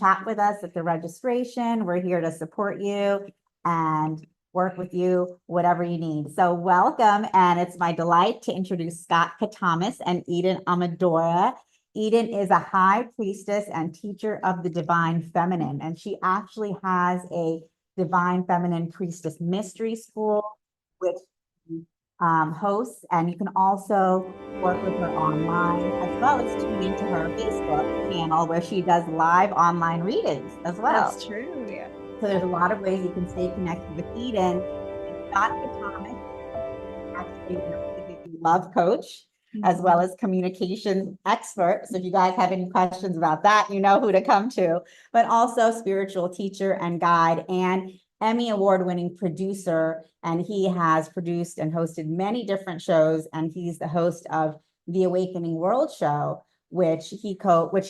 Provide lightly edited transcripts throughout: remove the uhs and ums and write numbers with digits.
chat with us at the registration. We're here to support you and work with you, whatever you need. So welcome, and it's my delight to introduce Scott Katamas and Eden Amadora. Eden is a high priestess and teacher of the divine feminine, and she actually has a divine feminine priestess mystery school, which hosts, and you can also work with her online as well as tune into her Facebook channel where she does live online readings as well. That's true, yeah. So there's a lot of ways you can stay connected with Eden. Scott Katamas, actually a love coach, as well as communication expert. So if you guys have any questions about that, you know who to come to, but also spiritual teacher and guide and Emmy award-winning producer. And he has produced and hosted many different shows. And he's the host of the Awakening World Show, which he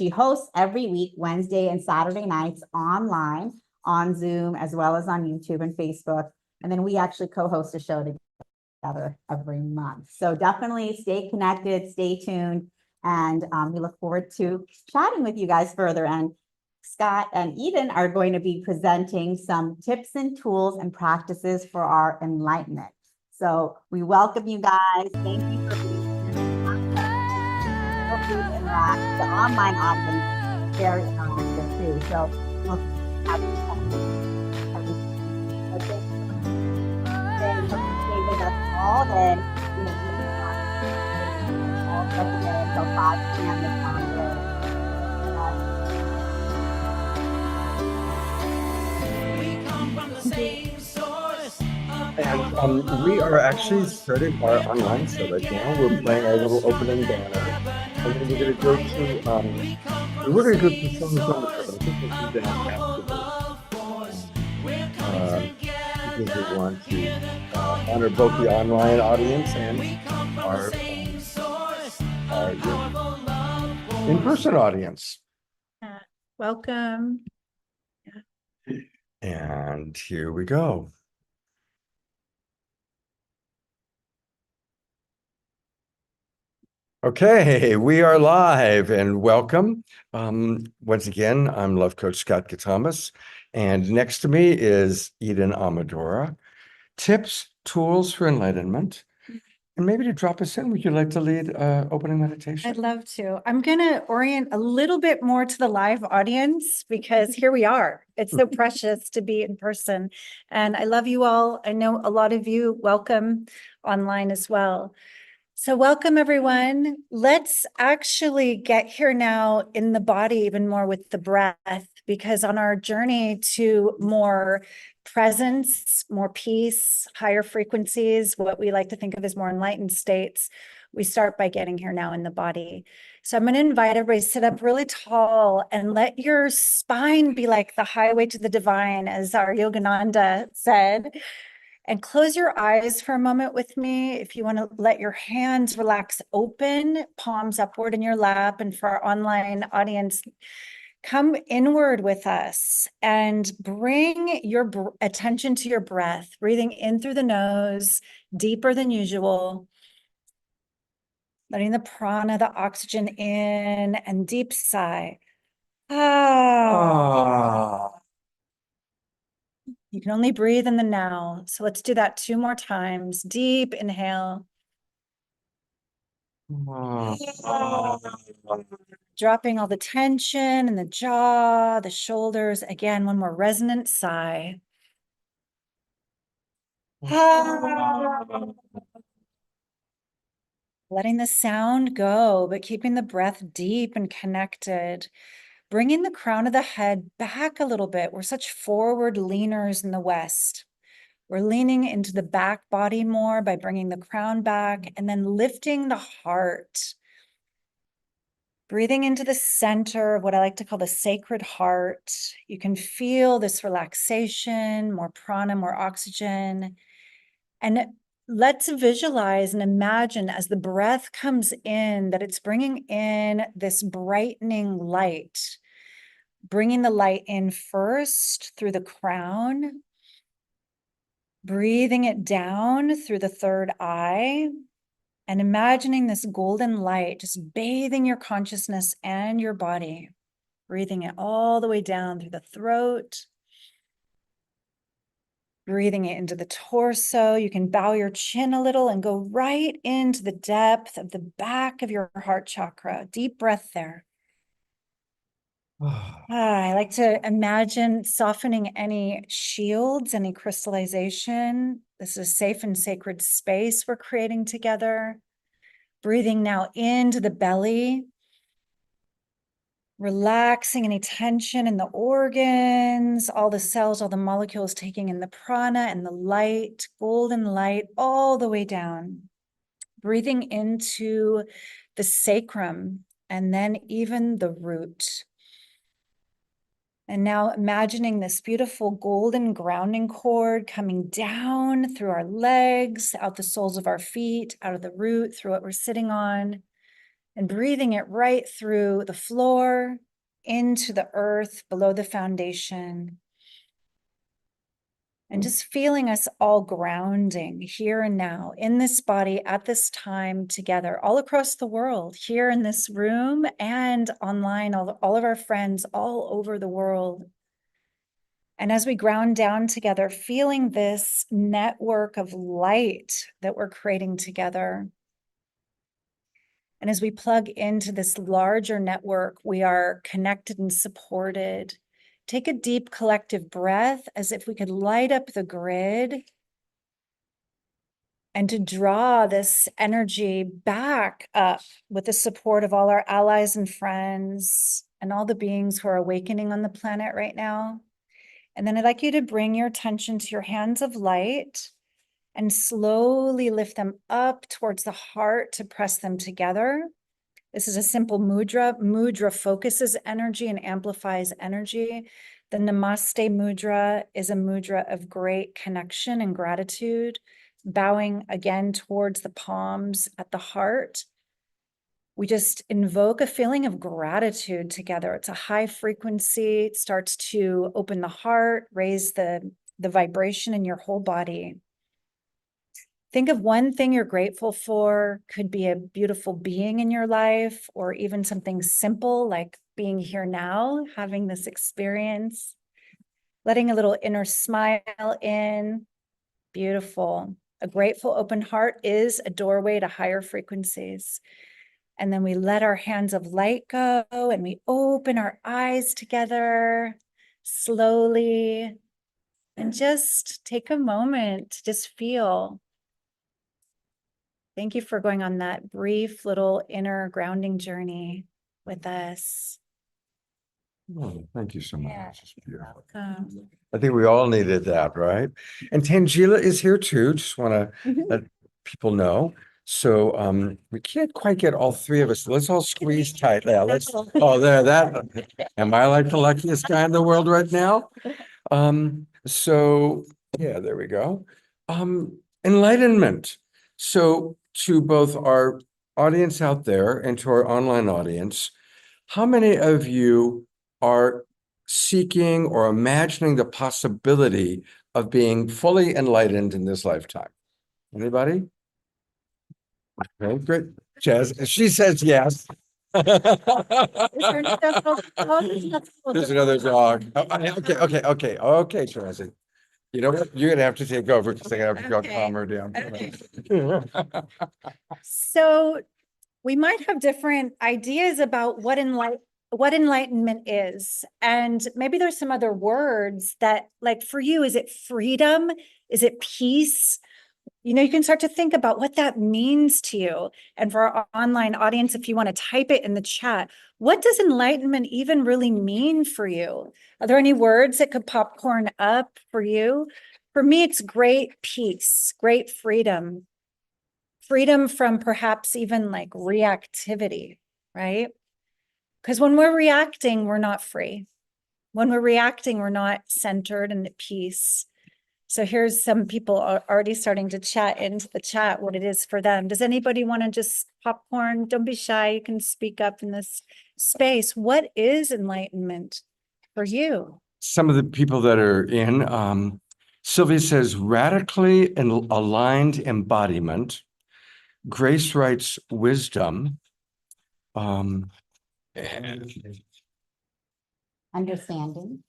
hosts every week, Wednesday and Saturday nights online on Zoom, as well as on YouTube and Facebook. And then we actually co-host a show together every month. So definitely stay connected, stay tuned, and we look forward to chatting with you guys further. And Scott and Eden are going to be presenting some tips and tools and practices for our enlightenment. So we welcome you guys. Thank you for being here. The online audience is very interactive too. So we'll have stay with us all day. All day until 5 p.m. this Monday. And we are actually starting our online show right now. We're playing our little opening banner, and then we're going to go to some songs on the show. I think we'll do that afterwards, because we want to honor both the online audience and our in-person audience. Welcome. And here we go. Okay, we are live and welcome. Once again, I'm Love Coach Scott Katamas, and next to me is Eden Amadora. Tips, tools for enlightenment. And maybe to drop us in, would you like to lead opening meditation? I'd love to. I'm going to orient a little bit more to the live audience because here we are. It's so precious to be in person. And I love you all. I know a lot of you. Welcome online as well. So welcome, everyone. Let's actually get here now in the body even more with the breath, because on our journey to more presence, more peace, higher frequencies, what we like to think of as more enlightened states, we start by getting here now in the body. So I'm going to invite everybody to sit up really tall and let your spine be like the highway to the divine, as our Yogananda said. And close your eyes for a moment with me. If you want to let your hands relax open, palms upward in your lap. And for our online audience, come inward with us and bring your attention to your breath, breathing in through the nose, deeper than usual. Letting the prana, the oxygen in, and deep sigh. Ah. You can only breathe in the now. So let's do that 2 more times. Deep inhale. Dropping all the tension in the jaw, the shoulders. Again, one more resonant sigh. Letting the sound go, but keeping the breath deep and connected. Bringing the crown of the head back a little bit. We're such forward leaners in the West. We're leaning into the back body more by bringing the crown back and then lifting the heart. Breathing into the center of what I like to call the sacred heart. You can feel this relaxation, more prana, more oxygen. And let's visualize and imagine as the breath comes in that it's bringing in this brightening light. Bringing the light in first through the crown, breathing it down through the third eye, and imagining this golden light just bathing your consciousness and your body, breathing it all the way down through the throat. Breathing it into the torso. You can bow your chin a little and go right into the depth of the back of your heart chakra. Deep breath there. I like to imagine softening any shields, any crystallization. This is a safe and sacred space we're creating together. Breathing now into the belly. Relaxing any tension in the organs, all the cells, all the molecules, taking in the prana and the light, golden light, all the way down. Breathing into the sacrum and then even the root. And now imagining this beautiful golden grounding cord coming down through our legs, out the soles of our feet, out of the root, through what we're sitting on, and breathing it right through the floor, into the earth, below the foundation. And just feeling us all grounding here and now in this body at this time together, all across the world, here in this room and online, all of our friends all over the world. And as we ground down together, feeling this network of light that we're creating together. And as we plug into this larger network, we are connected and supported. Take a deep collective breath as if we could light up the grid and to draw this energy back up with the support of all our allies and friends and all the beings who are awakening on the planet right now. And then I'd like you to bring your attention to your hands of light and slowly lift them up towards the heart to press them together. This is a simple mudra. Mudra focuses energy and amplifies energy. The Namaste mudra is a mudra of great connection and gratitude, bowing again towards the palms at the heart. We just invoke a feeling of gratitude together. It's a high frequency. It starts to open the heart, raise the vibration in your whole body. Think of one thing you're grateful for. Could be a beautiful being in your life, or even something simple like being here now, having this experience, letting a little inner smile in. Beautiful. A grateful, open heart is a doorway to higher frequencies. And then we let our hands of light go and we open our eyes together slowly and just take a moment to just feel. Thank you for going on that brief little inner grounding journey with us. Oh, thank you so much. Yeah. It's beautiful. Um, I think we all needed that, right? And Tangela is here too. Just want to let people know. So we can't quite get all three of us. Let's all squeeze tight. Yeah, that. Am I like the luckiest guy in the world right now? So yeah, there we go. Enlightenment. So to both our audience out there and to our online audience, how many of you are seeking or imagining the possibility of being fully enlightened in this lifetime? Anybody? Okay, great. Jazz, she says yes. Is there any special- oh, there's nothing- There's another dog. Oh, okay, Jazzy. You know what? You're gonna have to take over because I have to go Okay. calm her down. Okay. So we might have different ideas about what enlightenment is. And maybe there's some other words that, like for you, is it freedom? Is it peace? You know, you can start to think about what that means to you. And for our online audience, if you want to type it in the chat, what does enlightenment even really mean for you? Are there any words that could popcorn up for you? For me, it's great peace, great freedom. Freedom from perhaps even like reactivity, right? Because when we're reacting, we're not free. When we're reacting, we're not centered and at peace. So here's some people are already starting to chat into the chat what it is for them. Does anybody want to just popcorn? Don't be shy. You can speak up in this space. What is enlightenment for you? Some of the people that are in, Sylvia says radically aligned embodiment. Grace writes wisdom. And Understanding.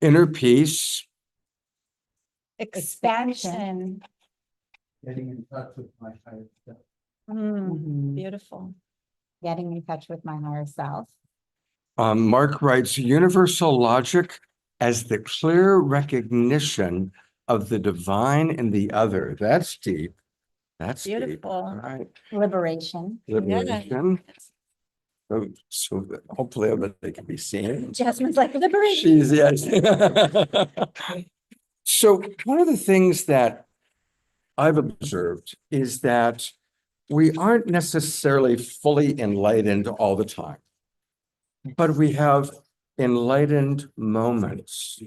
Inner peace. Expansion. Getting in touch with my higher self. Mhm. Beautiful. Getting in touch with my higher self. Mark writes, universal logic as the clear recognition of the divine in the other. That's deep. That's deep. Beautiful. All right. Liberation. Liberation. So hopefully everybody can be seen. Jasmine's like liberation. She's, yes. So one of the things that I've observed is that we aren't necessarily fully enlightened all the time, but we have enlightened moments.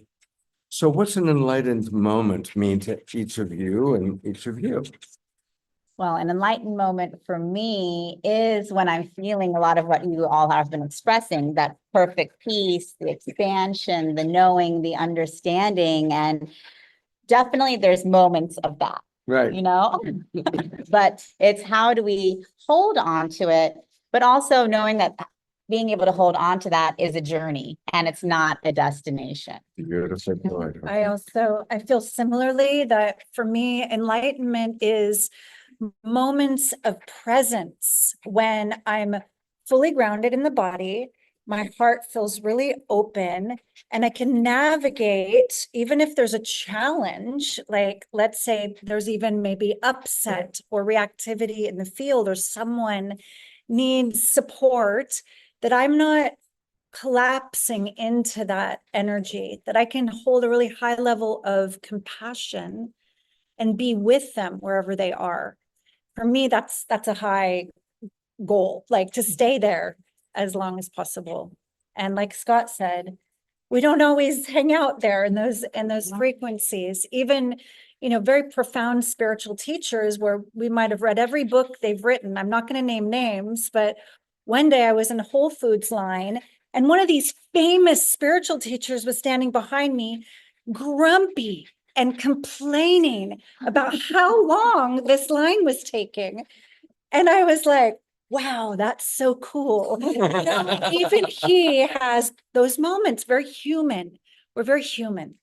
So what's an enlightened moment mean to each of you and each of you? Well, an enlightened moment for me is when I'm feeling a lot of what you all have been expressing, that perfect peace, the expansion, the knowing, the understanding, and definitely there's moments of that, Right. you know? But it's how do we hold on to it, but also knowing that being able to hold on to that is a journey and it's not a destination. Beautiful. Good. I feel similarly that for me, enlightenment is moments of presence when I'm fully grounded in the body, my heart feels really open, and I can navigate, even if there's a challenge, like let's say there's even maybe upset or reactivity in the field, or someone needs support, that I'm not collapsing into that energy, that I can hold a really high level of compassion and be with them wherever they are. For me, that's a high goal, like to stay there as long as possible. And like Scott said, we don't always hang out there in those frequencies. Even, very profound spiritual teachers where we might have read every book they've written. I'm not going to name names, but one day I was in a Whole Foods line and one of these famous spiritual teachers was standing behind me, grumpy and complaining about how long this line was taking. And I was like, wow, that's so cool. Even he has those moments, very human. We're very human.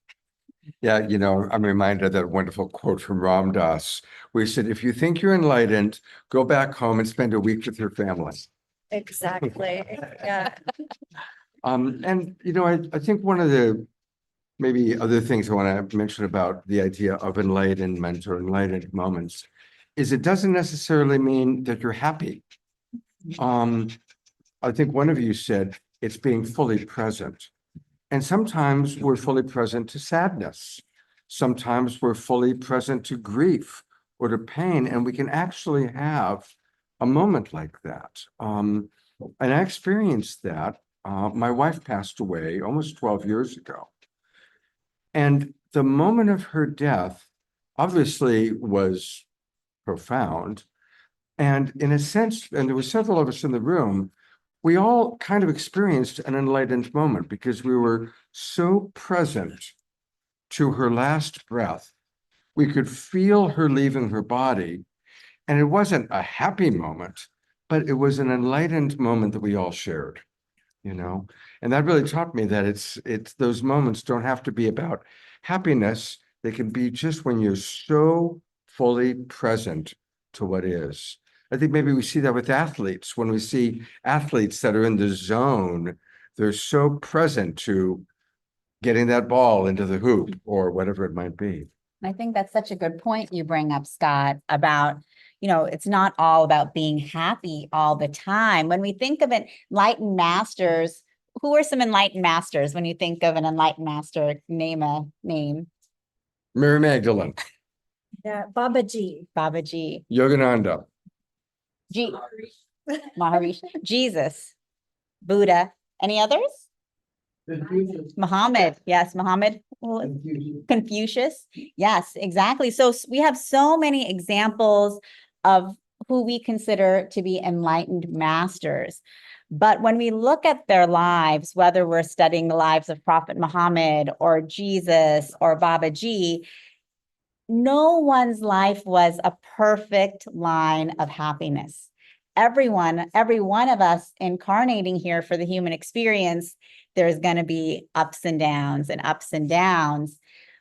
Yeah, I'm reminded of that wonderful quote from Ram Dass, where he said, if you think you're enlightened, go back home and spend a week with your family. Exactly. Yeah. And I think one of the maybe other things I want to mention about the idea of enlightenment or enlightened moments is it doesn't necessarily mean that you're happy. I think one of you said it's being fully present. And sometimes we're fully present to sadness. Sometimes we're fully present to grief or to pain, and we can actually have a moment like that. And I experienced that. My wife passed away almost 12 years ago. And the moment of her death obviously was profound. And in a sense, and there were several of us in the room, we all kind of experienced an enlightened moment because we were so present to her last breath. We could feel her leaving her body. And it wasn't a happy moment, but it was an enlightened moment that we all shared, And that really taught me that it's those moments don't have to be about happiness. They can be just when you're so fully present to what is. I think maybe we see that with athletes. When we see athletes that are in the zone, they're so present to getting that ball into the hoop or whatever it might be. I think that's such a good point you bring up, Scott, about, it's not all about being happy all the time. When we think of enlightened masters, who are some enlightened masters? When you think of an enlightened master, name a name. Mary Magdalene. Yeah, Babaji. Babaji. Yogananda. Maharishi. Jesus. Buddha. Any others? Muhammad. Yes, Muhammad. Confucius. Yes, exactly. So we have so many examples of who we consider to be enlightened masters. But when we look at their lives, whether we're studying the lives of Prophet Muhammad or Jesus or Babaji, no one's life was a perfect line of happiness. every one of us incarnating here for the human experience, there's going to be ups and downs and ups and downs.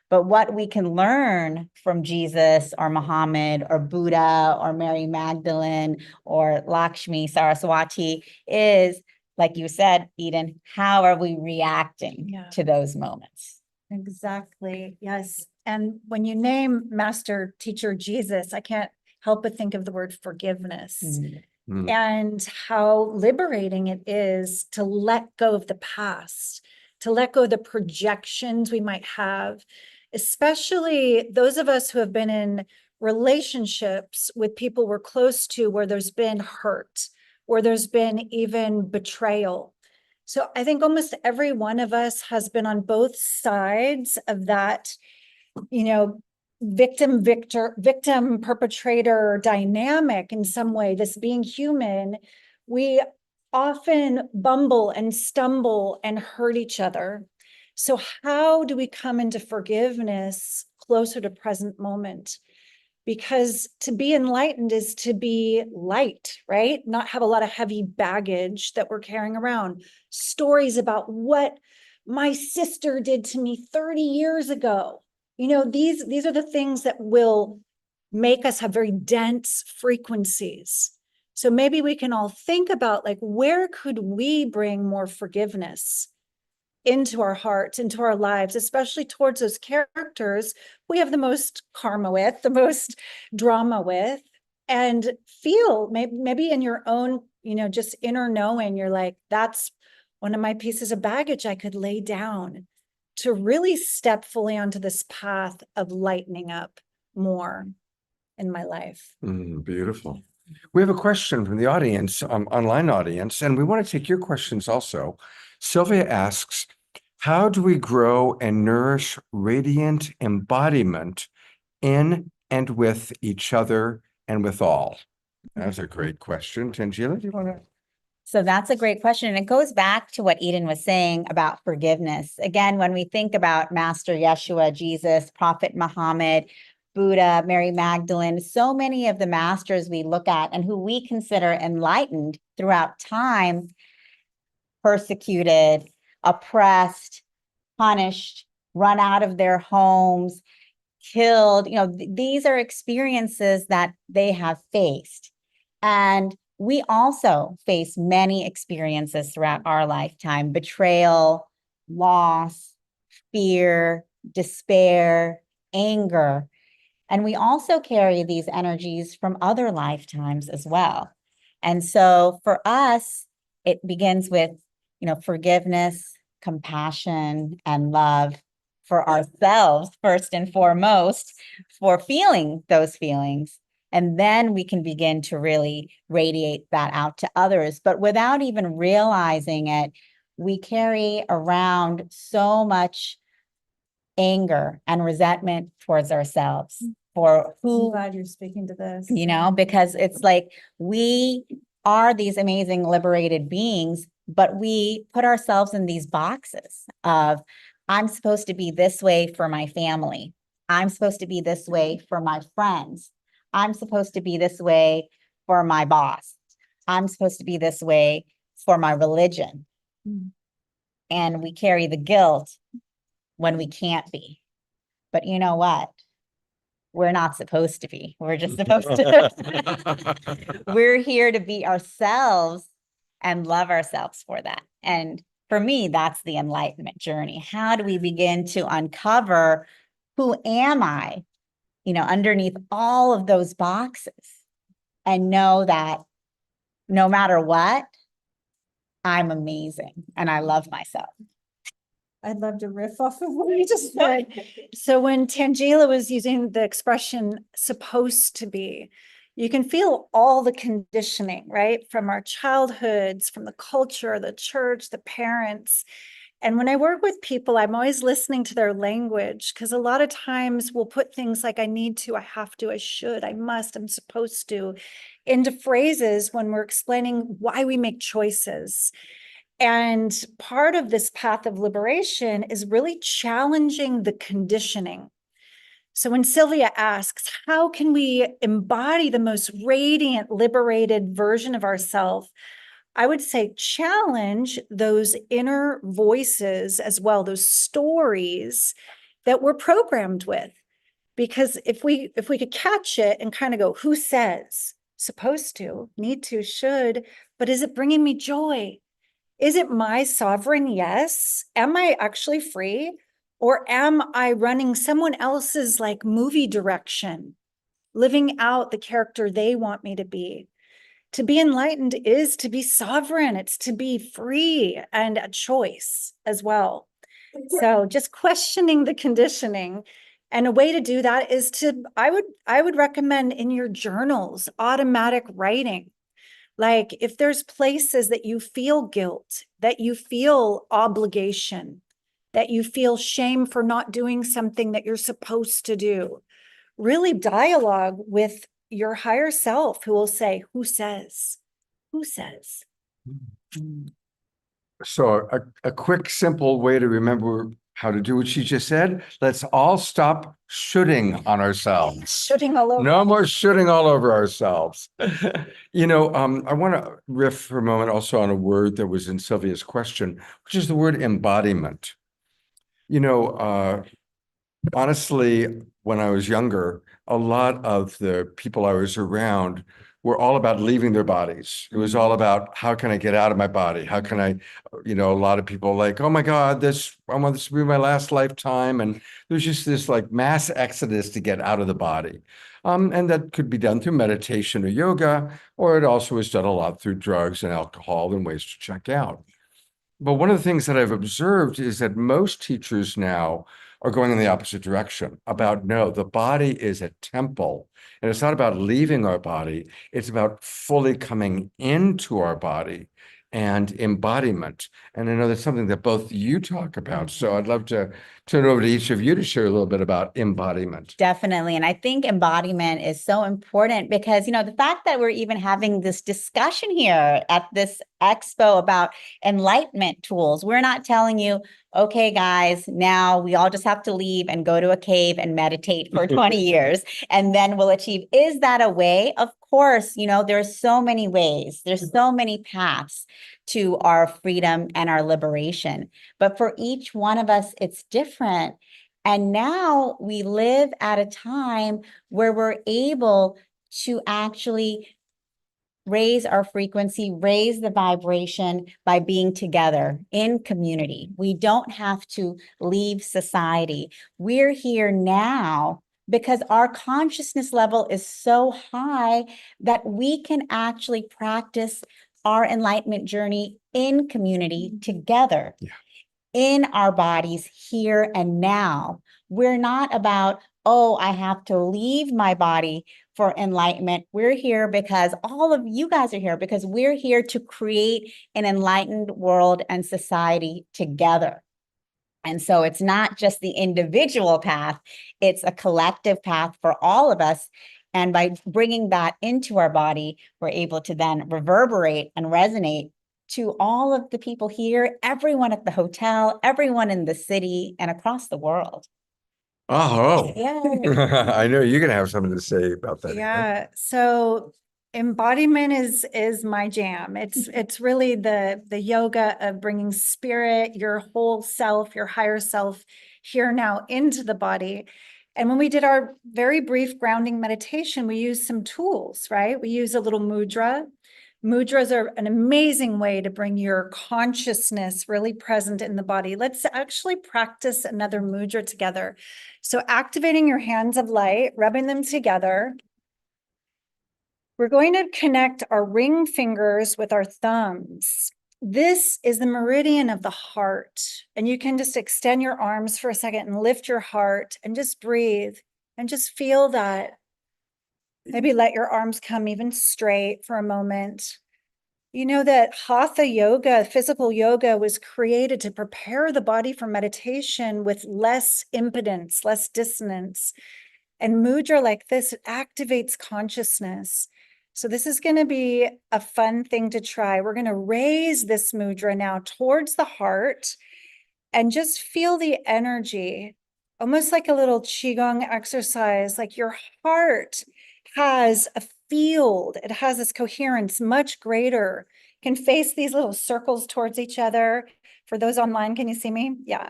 But what we can learn from Jesus or Muhammad or Buddha or Mary Magdalene or Lakshmi Saraswati is, like you said, Eden, how are we reacting to those moments? Exactly. Yes. And when you name Master Teacher Jesus, I can't help but think of the word forgiveness and how liberating it is to let go of the past, to let go of the projections we might have, especially those of us who have been in relationships with people we're close to where there's been hurt, where there's been even betrayal. So I think almost every one of us has been on both sides of that, victim perpetrator dynamic in some way. This being human, we often bumble and stumble and hurt each other. So how do we come into forgiveness closer to present moment? Because to be enlightened is to be light, right? Not have a lot of heavy baggage that we're carrying around. Stories about what my sister did to me 30 years ago. These are the things that will make us have very dense frequencies. So maybe we can all think about, like, where could we bring more forgiveness into our hearts, into our lives, especially towards those characters we have the most karma with, the most drama with, and feel maybe in your own, just inner knowing, you're like, that's one of my pieces of baggage I could lay down to really step fully onto this path of lightening up more in my life. Beautiful. We have a question from the audience, online audience, and we want to take your questions also. Sylvia asks, how do we grow and nourish radiant embodiment in and with each other and with all? That's a great question. Tangela, do you want to? So that's a great question. And it goes back to what Eden was saying about forgiveness. Again, when we think about Master Yeshua, Jesus, Prophet Muhammad, Buddha, Mary Magdalene, so many of the masters we look at and who we consider enlightened throughout time, persecuted, oppressed, punished, run out of their homes, killed. These are experiences that they have faced. And we also face many experiences throughout our lifetime: betrayal, loss, fear, despair, anger. And we also carry these energies from other lifetimes as well. And so for us, it begins with, forgiveness, compassion, and love for ourselves, first and foremost, for feeling those feelings. And then we can begin to really radiate that out to others. But without even realizing it, we carry around so much anger and resentment towards ourselves for I'm who, glad you're speaking to this. because it's like we are these amazing liberated beings, but we put ourselves in these boxes of, I'm supposed to be this way for my family. I'm supposed to be this way for my friends. I'm supposed to be this way for my boss. I'm supposed to be this way for my religion. And we carry the guilt when we can't be. But you know what? We're not supposed to be. We're just supposed to. We're here to be ourselves and love ourselves for that. And for me, that's the enlightenment journey. How do we begin to uncover who am I, underneath all of those boxes, and know that no matter what, I'm amazing and I love myself. I'd love to riff off of what you just said. So when Tangela was using the expression supposed to be, you can feel all the conditioning, right? From our childhoods, from the culture, the church, the parents. And when I work with people, I'm always listening to their language, because a lot of times we'll put things like I need to, I have to, I should, I must, I'm supposed to into phrases when we're explaining why we make choices. And part of this path of liberation is really challenging the conditioning. So when Sylvia asks, how can we embody the most radiant, liberated version of ourselves? I would say challenge those inner voices as well, those stories that we're programmed with. Because if we could catch it and kind of go, who says? Supposed to, need to, should, but is it bringing me joy? Is it my sovereign yes? Am I actually free? Or am I running someone else's like movie direction, living out the character they want me to be? To be enlightened is to be sovereign. It's to be free and a choice as well. So just questioning the conditioning. And a way to do that is to, I would recommend in your journals, automatic writing. Like if there's places that you feel guilt, that you feel obligation, that you feel shame for not doing something that you're supposed to do, really dialogue with your higher self who will say, who says? Who says? So a quick, simple way to remember how to do what she just said. Let's all stop shooting on ourselves. Shooting all over. No more shooting all over ourselves. You know, I want to riff for a moment also on a word that was in Sylvia's question, which is the word embodiment. You know, honestly, when I was younger, a lot of the people I was around were all about leaving their bodies. It was all about how can I get out of my body? How can I, you know, a lot of people like, oh my God, I want this to be my last lifetime. And there's just this like mass exodus to get out of the body. And that could be done through meditation or yoga, or it also is done a lot through drugs and alcohol and ways to check out. But one of the things that I've observed is that most teachers now are going in the opposite direction about, no, the body is a temple. And it's not about leaving our body. It's about fully coming into our body and embodiment. And I know that's something that both you talk about. So I'd love to turn it over to each of you to share a little bit about embodiment. Definitely. And I think embodiment is so important because, you know, the fact that we're even having this discussion here at this expo about enlightenment tools, we're not telling you, okay, guys, now we all just have to leave and go to a cave and meditate for 20 years and then we'll achieve. Is that a way? Of course, you know, there's so many ways. There's so many paths to our freedom and our liberation. But for each one of us, it's different. And now we live at a time where we're able to actually raise our frequency, raise the vibration by being together in community. We don't have to leave society. We're here now because our consciousness level is so high that we can actually practice our enlightenment journey in community together. Yeah. In our bodies here and now. We're not about, oh, I have to leave my body for enlightenment. We're here because all of you guys are here because we're here to create an enlightened world and society together. And so it's not just the individual path, it's a collective path for all of us. And by bringing that into our body, we're able to then reverberate and resonate to all of the people here, everyone at the hotel, everyone in the city and across the world. Oh, Yeah. I know you're going to have something to say about that. Yeah. So embodiment is my jam. It's really the yoga of bringing spirit, your whole self, your higher self here now into the body. And when we did our very brief grounding meditation, we used some tools, right? We use a little mudra. Mudras are an amazing way to bring your consciousness really present in the body. Let's actually practice another mudra together. So activating your hands of light, rubbing them together. We're going to connect our ring fingers with our thumbs. This is the meridian of the heart. And you can just extend your arms for a second and lift your heart and just breathe and just feel that. Maybe let your arms come even straight for a moment. You know that Hatha yoga, physical yoga, was created to prepare the body for meditation with less impedance, less dissonance. And mudra like this, it activates consciousness. So this is going to be a fun thing to try. We're going to raise this mudra now towards the heart and just feel the energy almost like a little qigong exercise, like your heart has a field, it has this coherence much greater, can face these little circles towards each other. For those online, can you see me? Yeah.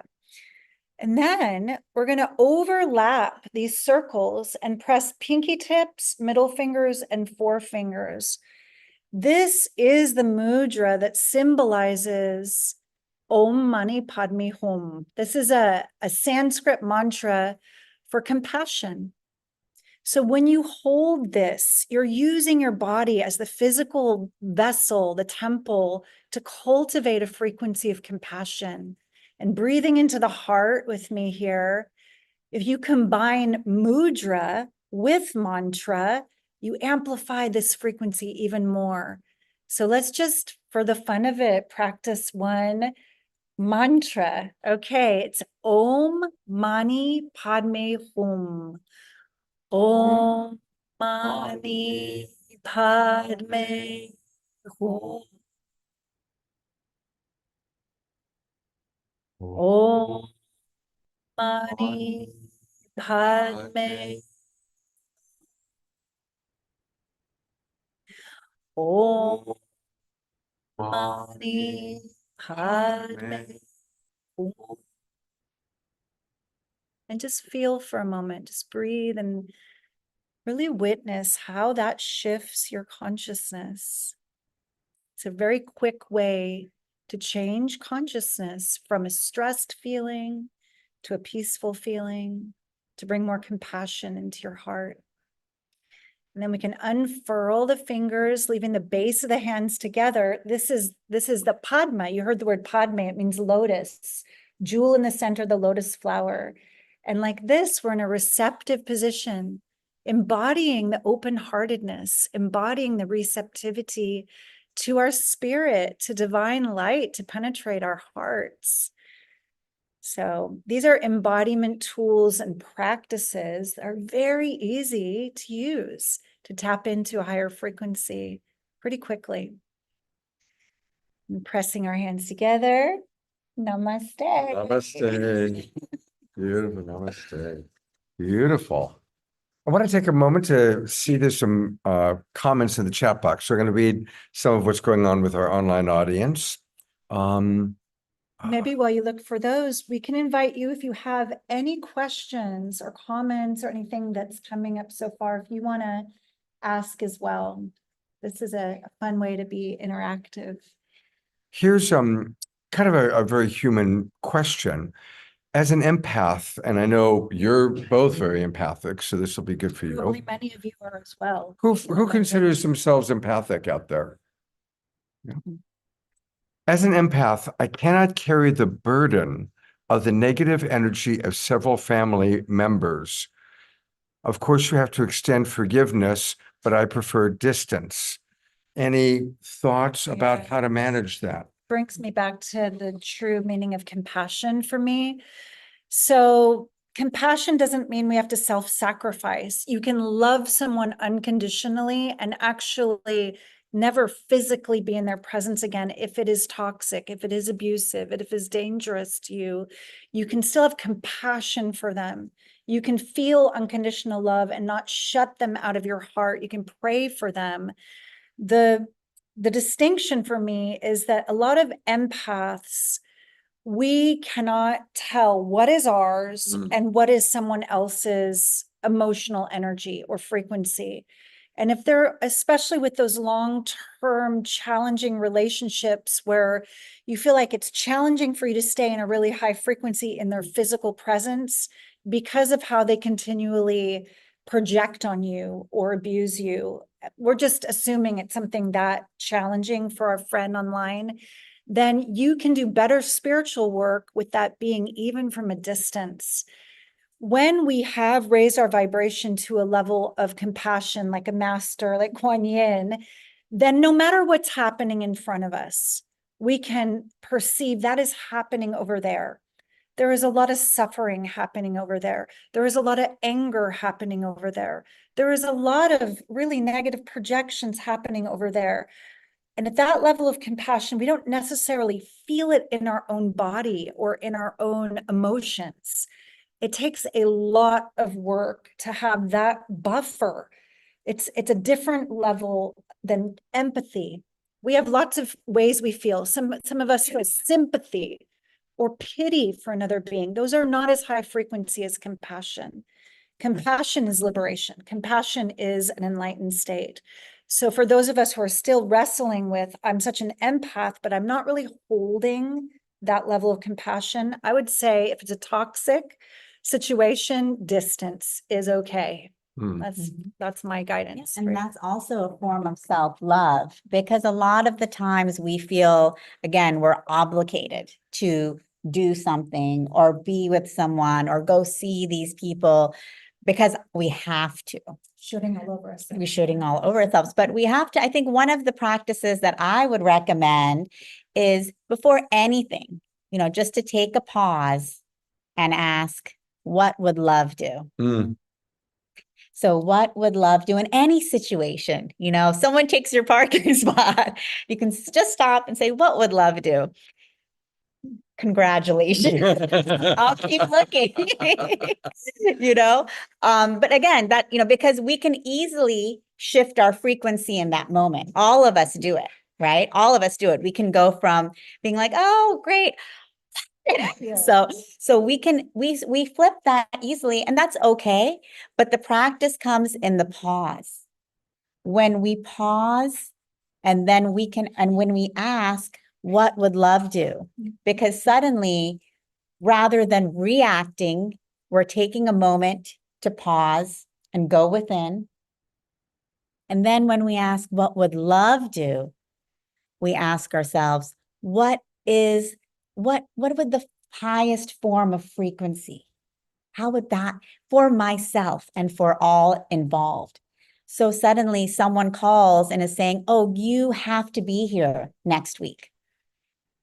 And then we're going to overlap these circles and press pinky tips, middle fingers, and forefingers. This is the mudra that symbolizes Om Mani Padme Hum. This is a Sanskrit mantra for compassion. So when you hold this, you're using your body as the physical vessel, the temple, to cultivate a frequency of compassion. And breathing into the heart with me here, if you combine mudra with mantra, you amplify this frequency even more. So let's just, for the fun of it, practice one mantra. Okay, it's Om Mani Padme Hum. Om Mani Padme Hum. Om Mani Padme. Om Mani Padme Hum. And just feel for a moment, just breathe and really witness how that shifts your consciousness. It's a very quick way to change consciousness from a stressed feeling to a peaceful feeling, to bring more compassion into your heart. And then we can unfurl the fingers, leaving the base of the hands together. This is the Padma. You heard the word Padme, it means lotus, jewel in the center of the lotus flower. And like this, we're in a receptive position, embodying the open-heartedness, embodying the receptivity to our spirit, to divine light, to penetrate our hearts. So these are embodiment tools and practices that are very easy to use to tap into a higher frequency pretty quickly. And pressing our hands together. Namaste. Namaste. Beautiful. Namaste. Beautiful. I want to take a moment to see there's some comments in the chat box. So we're going to read some of what's going on with our online audience. Maybe while you look for those, we can invite you if you have any questions or comments or anything that's coming up so far, if you want to ask as well. This is a fun way to be interactive. Here's kind of a very human question. As an empath, and I know you're both very empathic, so this will be good for you. Probably many of you are as well. Who considers themselves empathic out there? Yeah. As an empath, I cannot carry the burden of the negative energy of several family members. Of course, you have to extend forgiveness, but I prefer distance. Any thoughts about how to manage that? Brings me back to the true meaning of compassion for me. So compassion doesn't mean we have to self-sacrifice. You can love someone unconditionally and actually never physically be in their presence again if it is toxic, if it is abusive, if it is dangerous to you. You can still have compassion for them. You can feel unconditional love and not shut them out of your heart. You can pray for them. The distinction for me is that a lot of empaths, we cannot tell what is ours and what is someone else's emotional energy or frequency. And if they're, especially with those long-term challenging relationships where you feel like it's challenging for you to stay in a really high frequency in their physical presence because of how they continually project on you or abuse you, we're just assuming it's something that challenging for our friend online, then you can do better spiritual work with that being even from a distance. When we have raised our vibration to a level of compassion, like a master, like Kuan Yin, then no matter what's happening in front of us, we can perceive that is happening over there. There is a lot of suffering happening over there. There is a lot of anger happening over there. There is a lot of really negative projections happening over there. And at that level of compassion, we don't necessarily feel it in our own body or in our own emotions. It takes a lot of work to have that buffer. It's a different level than empathy. We have lots of ways we feel. Some of us feel sympathy or pity for another being. Those are not as high frequency as compassion. Compassion is liberation. Compassion is an enlightened state. So for those of us who are still wrestling with, I'm such an empath, but I'm not really holding that level of compassion, I would say if it's a toxic situation, distance is okay. Hmm. That's my guidance. And that's also a form of self-love, because a lot of the times we feel, again, we're obligated to do something or be with someone or go see these people because we have to. Shooting all over us. We're shooting all over ourselves, but we have to, I think one of the practices that I would recommend is before anything, just to take a pause and ask, what would love do? Mm. So what would love do in any situation? If someone takes your parking spot, you can just stop and say, what would love do? Congratulations. I'll keep looking. But again, that, because we can easily shift our frequency in that moment. All of us do it, right? All of us do it. We can go from being like, oh, great. Yeah. So we flip that easily, and that's okay. But the practice comes in the pause. When we pause, and then when we ask, what would love do? Because suddenly, rather than reacting, we're taking a moment to pause and go within. And then when we ask, what would love do? We ask ourselves, what would the highest form of frequency? How would that, for myself and for all involved? So suddenly someone calls and is saying, oh, you have to be here next week.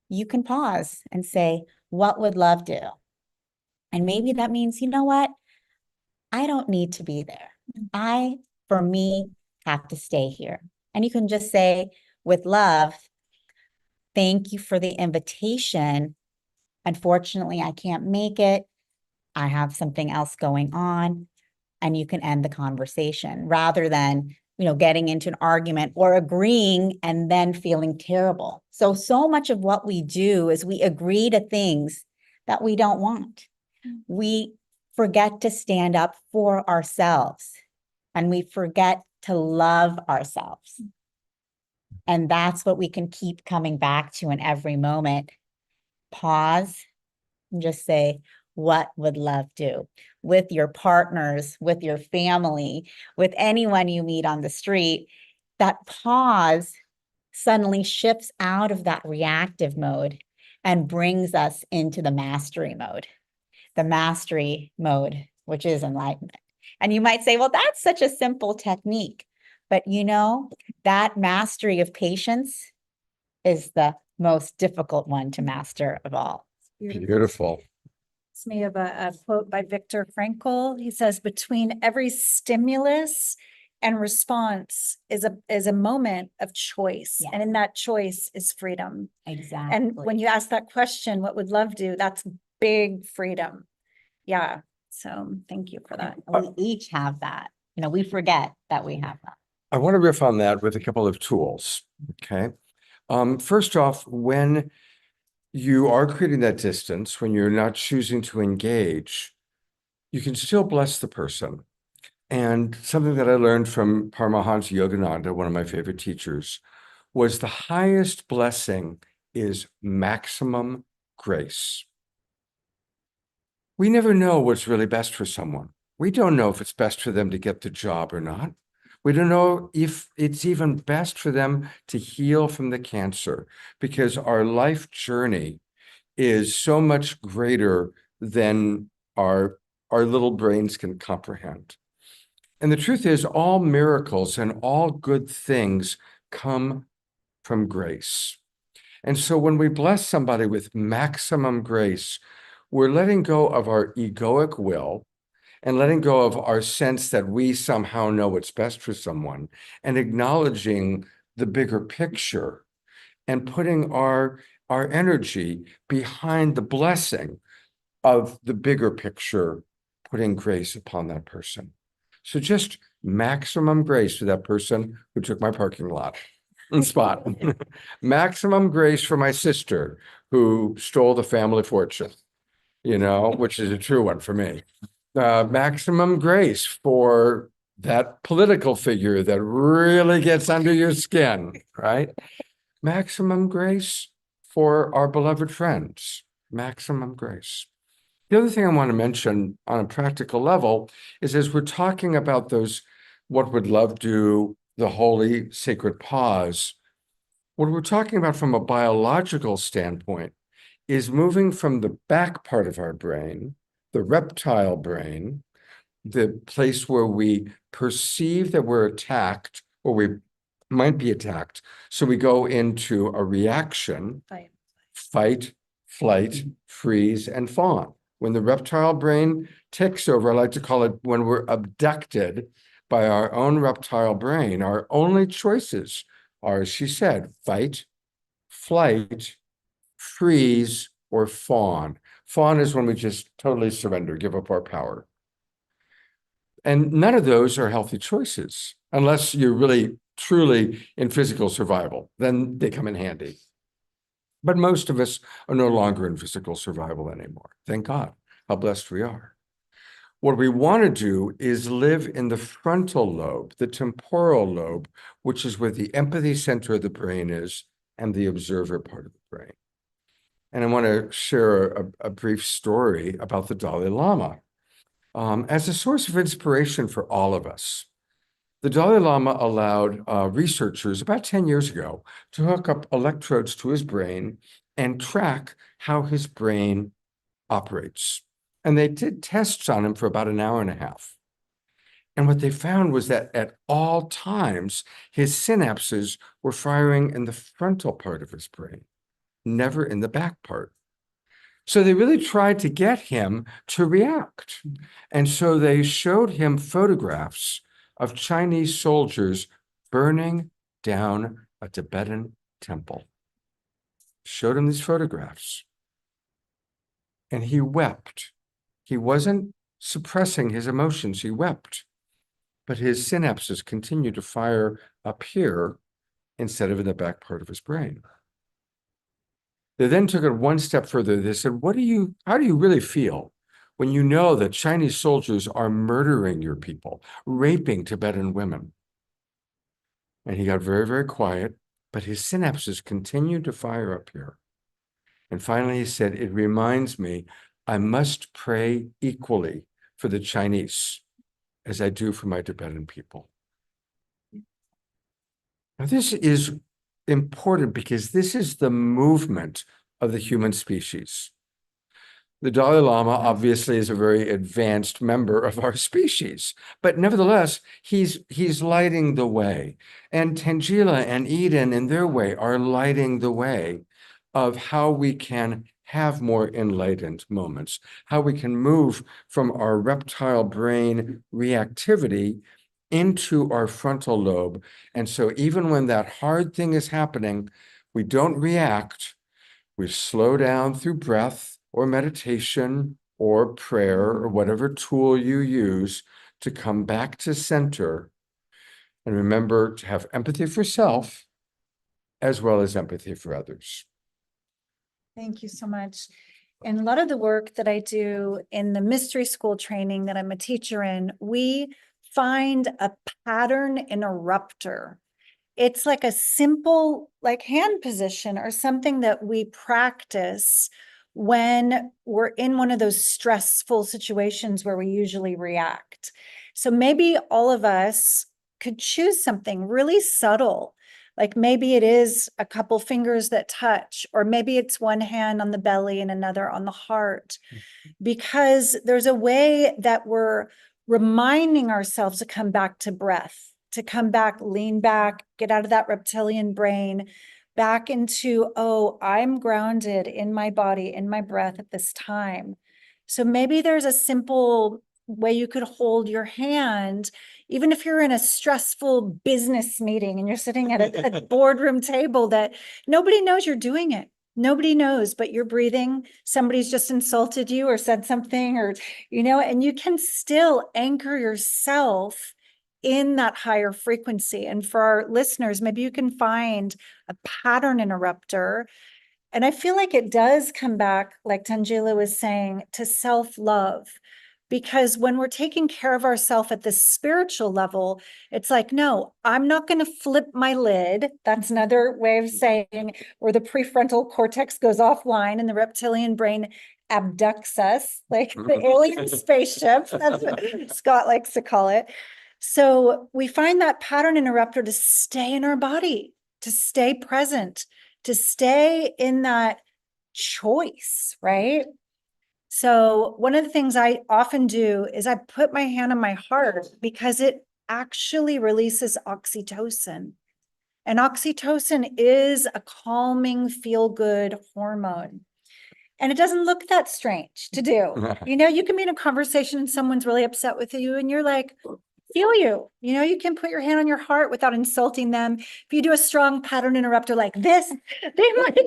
You can pause and say, what would love do? And maybe that means, you know what? I don't need to be there. For me, have to stay here. And you can just say with love, thank you for the invitation. Unfortunately, I can't make it. I have something else going on. And you can end the conversation rather than, getting into an argument or agreeing and then feeling terrible. So much of what we do is we agree to things that we don't want. We forget to stand up for ourselves, and we forget to love ourselves. And that's what we can keep coming back to in every moment. Pause and just say, what would love do? With your partners, with your family, with anyone you meet on the street, that pause suddenly shifts out of that reactive mode and brings us into the mastery mode, which is enlightenment. And you might say, well, that's such a simple technique. But that mastery of patience is the most difficult one to master of all. Beautiful. It's me of a quote by Viktor Frankl. He says, between every stimulus and response is a moment of choice. Yes. And in that choice is freedom. Exactly. And when you ask that question, what would love do? That's big freedom. Yeah. So thank you for that. We each have that. We forget that we have that. I want to riff on that with a couple of tools. Okay. First off, when you are creating that distance, when you're not choosing to engage, you can still bless the person. And something that I learned from Paramahansa Yogananda, one of my favorite teachers, was the highest blessing is maximum grace. We never know what's really best for someone. We don't know if it's best for them to get the job or not. We don't know if it's even best for them to heal from the cancer, because our life journey is so much greater than our little brains can comprehend. And the truth is, all miracles and all good things come from grace. And so when we bless somebody with maximum grace, we're letting go of our egoic will and letting go of our sense that we somehow know what's best for someone, and acknowledging the bigger picture and putting our energy behind the blessing of the bigger picture putting grace upon that person. So just maximum grace to that person who took my parking lot and spot. Maximum grace for my sister who stole the family fortune, which is a true one for me. Maximum grace for that political figure that really gets under your skin, right? Maximum grace for our beloved friends. Maximum grace. The other thing I want to mention on a practical level is as we're talking about those, what would love do, the holy sacred pause, what we're talking about from a biological standpoint is moving from the back part of our brain, the reptile brain, the place where we perceive that we're attacked or we might be attacked. So we go into a reaction, fight, flight, freeze, and fawn. When the reptile brain takes over, I like to call it when we're abducted by our own reptile brain, our only choices are, as she said, fight, flight, freeze, or fawn. Fawn is when we just totally surrender, give up our power. And none of those are healthy choices, unless you're really, truly in physical survival. Then they come in handy. But most of us are no longer in physical survival anymore. Thank God, how blessed we are. What we want to do is live in the frontal lobe, the temporal lobe, which is where the empathy center of the brain is and the observer part of the brain. And I want to share a brief story about the Dalai Lama as a source of inspiration for all of us. The Dalai Lama allowed researchers about 10 years ago to hook up electrodes to his brain and track how his brain operates. And they did tests on him for about an hour and a half. And what they found was that at all times, his synapses were firing in the frontal part of his brain, never in the back part. So they really tried to get him to react. And so they showed him photographs of Chinese soldiers burning down a Tibetan temple. Showed him these photographs. And he wept. He wasn't suppressing his emotions, he wept. But his synapses continued to fire up here instead of in the back part of his brain. They then took it one step further. They said, how do you really feel when you know that Chinese soldiers are murdering your people, raping Tibetan women? And he got very, very quiet, but his synapses continued to fire up here. And finally he said, it reminds me, I must pray equally for the Chinese as I do for my Tibetan people. Now, this is important because this is the movement of the human species. The Dalai Lama obviously is a very advanced member of our species, but nevertheless, he's lighting the way. And Tangela and Eden in their way are lighting the way of how we can have more enlightened moments, how we can move from our reptile brain reactivity into our frontal lobe. And so even when that hard thing is happening, we don't react, we slow down through breath or meditation or prayer or whatever tool you use to come back to center. And remember to have empathy for self as well as empathy for others. Thank you so much. And a lot of the work that I do in the mystery school training that I'm a teacher in, we find a pattern interrupter. It's like a simple, like hand position or something that we practice when we're in one of those stressful situations where we usually react. So maybe all of us could choose something really subtle. Like maybe it is a couple fingers that touch, or maybe it's one hand on the belly and another on the heart, because there's a way that we're reminding ourselves to come back to breath, to come back, lean back, get out of that reptilian brain, back into, oh, I'm grounded in my body, in my breath at this time. So maybe there's a simple way you could hold your hand, even if you're in a stressful business meeting and you're sitting at a boardroom table that nobody knows you're doing it. Nobody knows, but you're breathing. Somebody's just insulted you or said something or, and you can still anchor yourself in that higher frequency. And for our listeners, maybe you can find a pattern interrupter. And I feel like it does come back, like Tangela was saying, to self-love. Because when we're taking care of ourselves at the spiritual level, it's like, no, I'm not going to flip my lid. That's another way of saying where the prefrontal cortex goes offline and the reptilian brain abducts us, like the alien spaceship. That's what Scott likes to call it. So we find that pattern interrupter to stay in our body, to stay present, to stay in that choice, right? So one of the things I often do is I put my hand on my heart because it actually releases oxytocin. And oxytocin is a calming, feel-good hormone. And it doesn't look that strange to do. You can be in a conversation and someone's really upset with you and you're like, feel you. You can put your hand on your heart without insulting them. If you do a strong pattern interrupter like this, they might be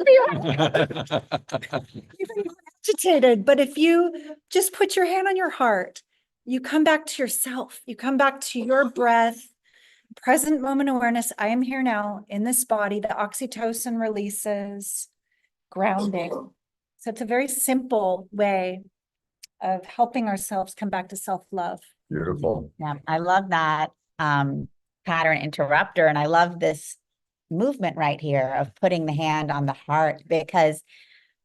even more agitated. But if you just put your hand on your heart, you come back to yourself. You come back to your breath, present moment awareness. I am here now in this body. The oxytocin releases, grounding. So it's a very simple way of helping ourselves come back to self-love. Beautiful. Yeah, I love that pattern interrupter. And I love this movement right here of putting the hand on the heart because,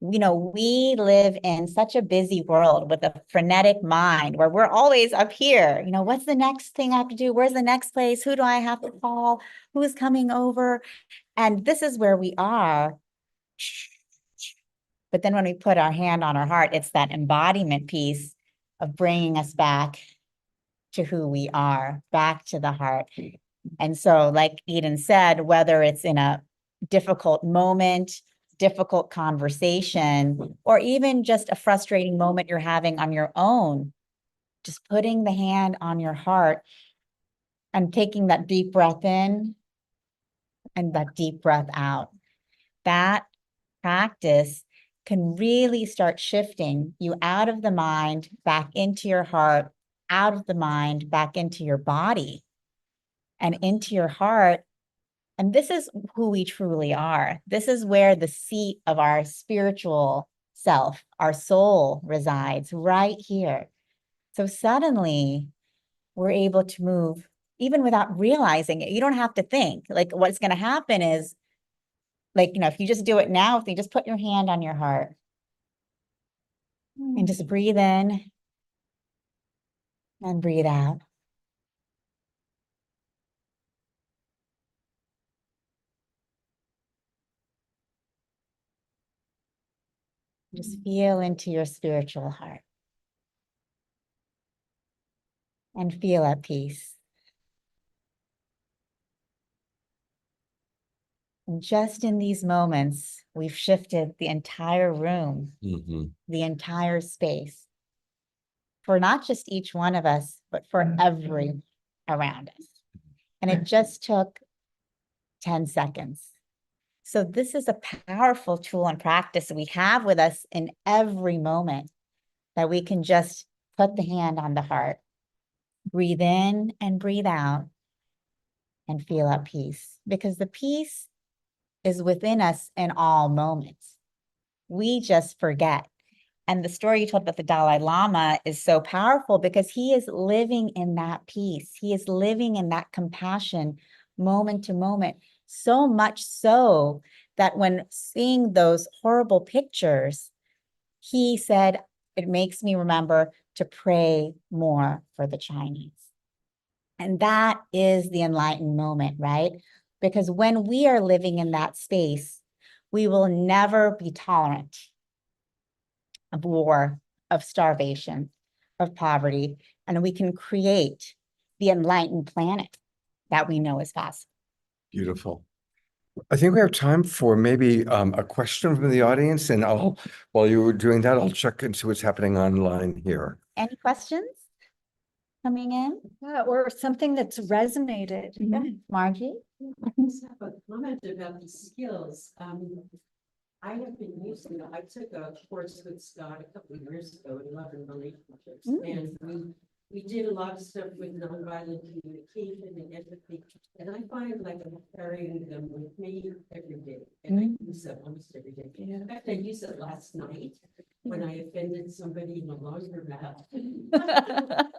we live in such a busy world with a frenetic mind where we're always up here. What's the next thing I have to do? Where's the next place? Who do I have to call? Who's coming over? And this is where we are. But then when we put our hand on our heart, it's that embodiment piece of bringing us back to who we are, back to the heart. And so, like Eden said, whether it's in a difficult moment, difficult conversation, or even just a frustrating moment you're having on your own, just putting the hand on your heart and taking that deep breath in and that deep breath out. That practice can really start shifting you out of the mind, back into your heart, out of the mind, back into your body and into your heart. And this is who we truly are. This is where the seat of our spiritual self, our soul resides, right here. So suddenly we're able to move even without realizing it. You don't have to think. Like what's going to happen is, like, if you just do it now, if you just put your hand on your heart and just breathe in and breathe out. Just feel into your spiritual heart and feel at peace. And just in these moments, we've shifted the entire room, the entire space for not just each one of us, but for every around us. And it just took 10 seconds. So this is a powerful tool and practice that we have with us in every moment, that we can just put the hand on the heart, breathe in and breathe out, and feel at peace. Because the peace is within us in all moments. We just forget. And the story you told about the Dalai Lama is so powerful because he is living in that peace. He is living in that compassion moment to moment. So much so that when seeing those horrible pictures, he said, it makes me remember to pray more for the Chinese. And that is the enlightened moment, right? Because when we are living in that space, we will never be tolerant of war, of starvation, of poverty, and we can create the enlightened planet that we know is possible. Beautiful. I think we have time for maybe a question from the audience, and while you were doing that, I'll check and see what's happening online here. Any questions coming in? Yeah, or something that's resonated. Yeah. Margie? I just have a comment about the skills. I have been using, I took a course with Scott a couple of years ago in love and relationships, Mm. and we did a lot of stuff with nonviolent communication and empathy. And I find like I'm carrying them with me every day, and I use them almost every day. In fact, I used it last night when I offended somebody in a laundromat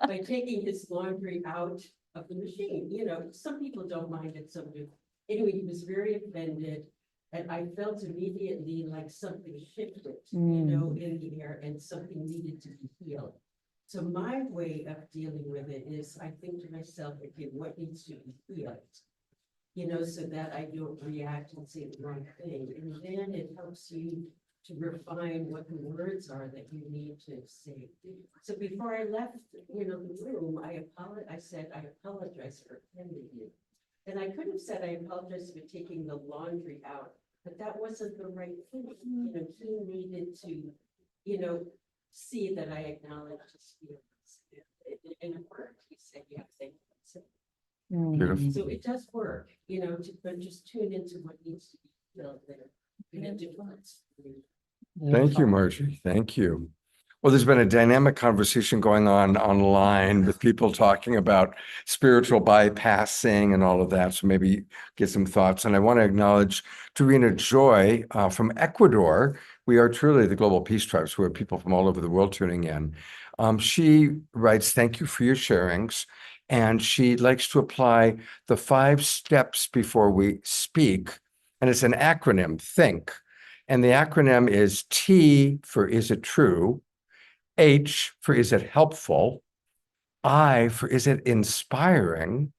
by taking his laundry out of the machine. You know, some people don't mind it, some do. Anyway, he was very offended. And I felt immediately like something shifted, you know, in the air, and something needed to be healed. So my way of dealing with it is I think to myself, okay, what needs to be healed? You know, so that I don't react and say the wrong thing. And then it helps you to refine what the words are that you need to say. So before I left, you know, the room, I said, I apologize for offending you. And I could have said, I apologize for taking the laundry out, but that wasn't the right thing. You know, he needed to, you know, see that I acknowledged his feelings. And it worked. He said, yeah, thank you. Beautiful. So it does work, you know, but just tune into what needs to be filled there. In a difference. Thank you, Marjorie. Thank you. Well, there's been a dynamic conversation going on online with people talking about spiritual bypassing and all of that. So maybe get some thoughts. And I want to acknowledge Dorina Joy from Ecuador. We are truly the Global Peace Tribes. We have people from all over the world tuning in. She writes, thank you for your sharings. And she likes to apply the 5 steps before we speak. And it's an acronym, THINK. And the acronym is T for is it true? H for is it helpful? I for is it inspiring?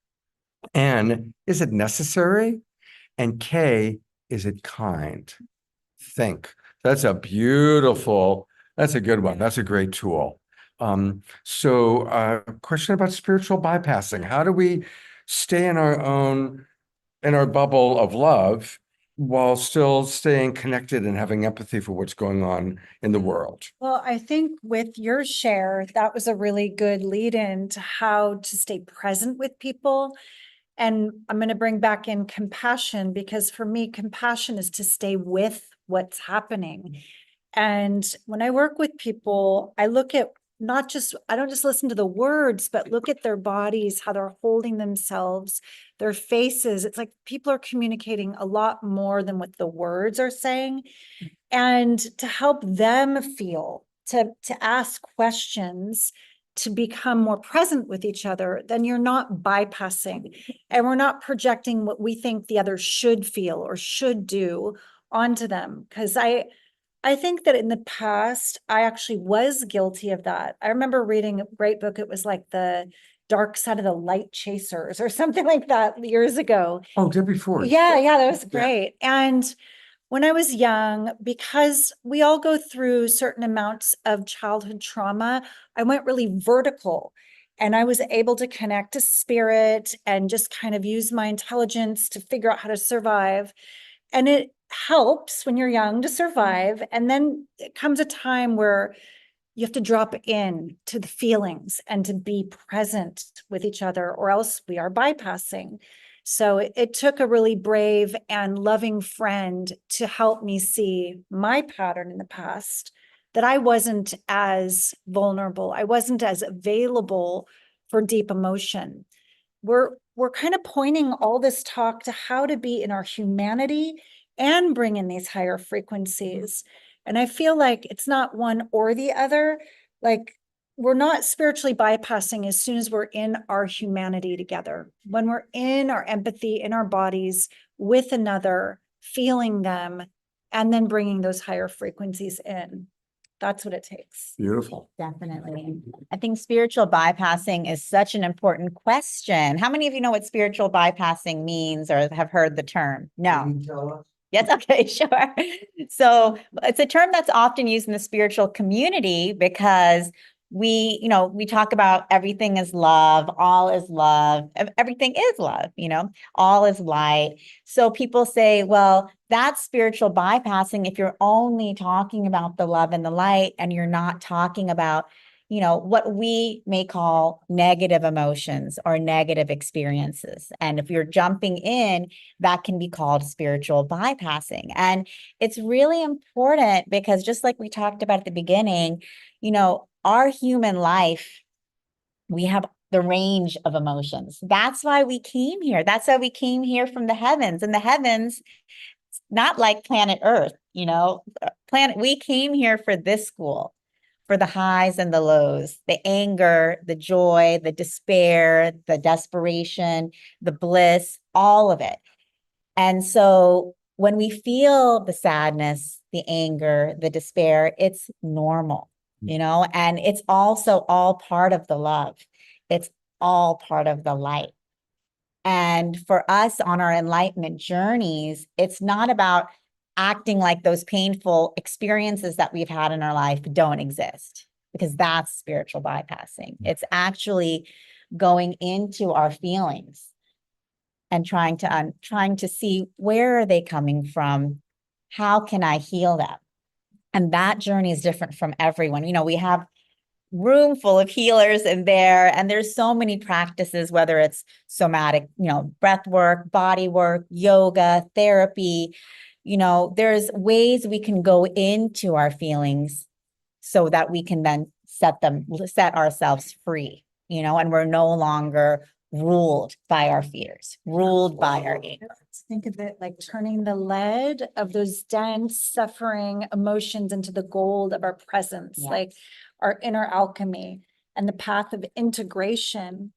N, is it necessary? And K, is it kind? Think. That's a beautiful, that's a good one. That's a great tool. So question about spiritual bypassing. How do we stay in our bubble of love while still staying connected and having empathy for what's going on in the world? Well, I think with your share, that was a really good lead in to how to stay present with people. And I'm going to bring back in compassion, because for me, compassion is to stay with what's happening. And when I work with people, I look at I don't just listen to the words, but look at their bodies, how they're holding themselves, their faces. It's like people are communicating a lot more than what the words are saying. And to help them feel, to ask questions, to become more present with each other, then you're not bypassing, and we're not projecting what we think the other should feel or should do onto them. Because I think that in the past, I actually was guilty of that. I remember reading a great book. It was like The Dark Side of the Light Chasers or something like that years ago. Oh, Debbie Ford. Yeah, that was great. And when I was young, because we all go through certain amounts of childhood trauma, I went really vertical, and I was able to connect to spirit and just kind of use my intelligence to figure out how to survive. And it helps when you're young to survive. And then it comes a time where you have to drop in to the feelings and to be present with each other, or else we are bypassing. So it took a really brave and loving friend to help me see my pattern in the past, that I wasn't as vulnerable. I wasn't as available for deep emotion. We're kind of pointing all this talk to how to be in our humanity and bring in these higher frequencies. And I feel like it's not one or the other. Like, we're not spiritually bypassing as soon as we're in our humanity together. When we're in our empathy, in our bodies with another, feeling them, and then bringing those higher frequencies in. That's what it takes. Beautiful. Definitely. I think spiritual bypassing is such an important question. How many of you know what spiritual bypassing means or have heard the term? No. Can you tell us? Yes, okay, sure. So it's a term that's often used in the spiritual community because we talk about everything is love, all is love, everything is love, all is light. So people say, well, that's spiritual bypassing if you're only talking about the love and the light and you're not talking about, what we may call negative emotions or negative experiences. And if you're jumping in, that can be called spiritual bypassing. And it's really important because just like we talked about at the beginning, our human life, we have the range of emotions. That's why we came here. That's why we came here from the heavens. And the heavens, not like planet Earth, we came here for this school, for the highs and the lows, the anger, the joy, the despair, the desperation, the bliss, all of it. And so when we feel the sadness, the anger, the despair, it's normal, and it's also all part of the love. It's all part of the light. And for us on our enlightenment journeys, it's not about acting like those painful experiences that we've had in our life don't exist, because that's spiritual bypassing. It's actually going into our feelings and trying to see, where are they coming from? How can I heal them? And that journey is different from everyone. We have room full of healers in there, and there's so many practices, whether it's somatic, breath work, body work, yoga, therapy. There's ways we can go into our feelings so that we can then set ourselves free, and we're no longer ruled by our fears, ruled by our anger. Think of it like turning the lead of those dense, suffering emotions into the gold of our presence, Yes. like our inner alchemy and the path of integration.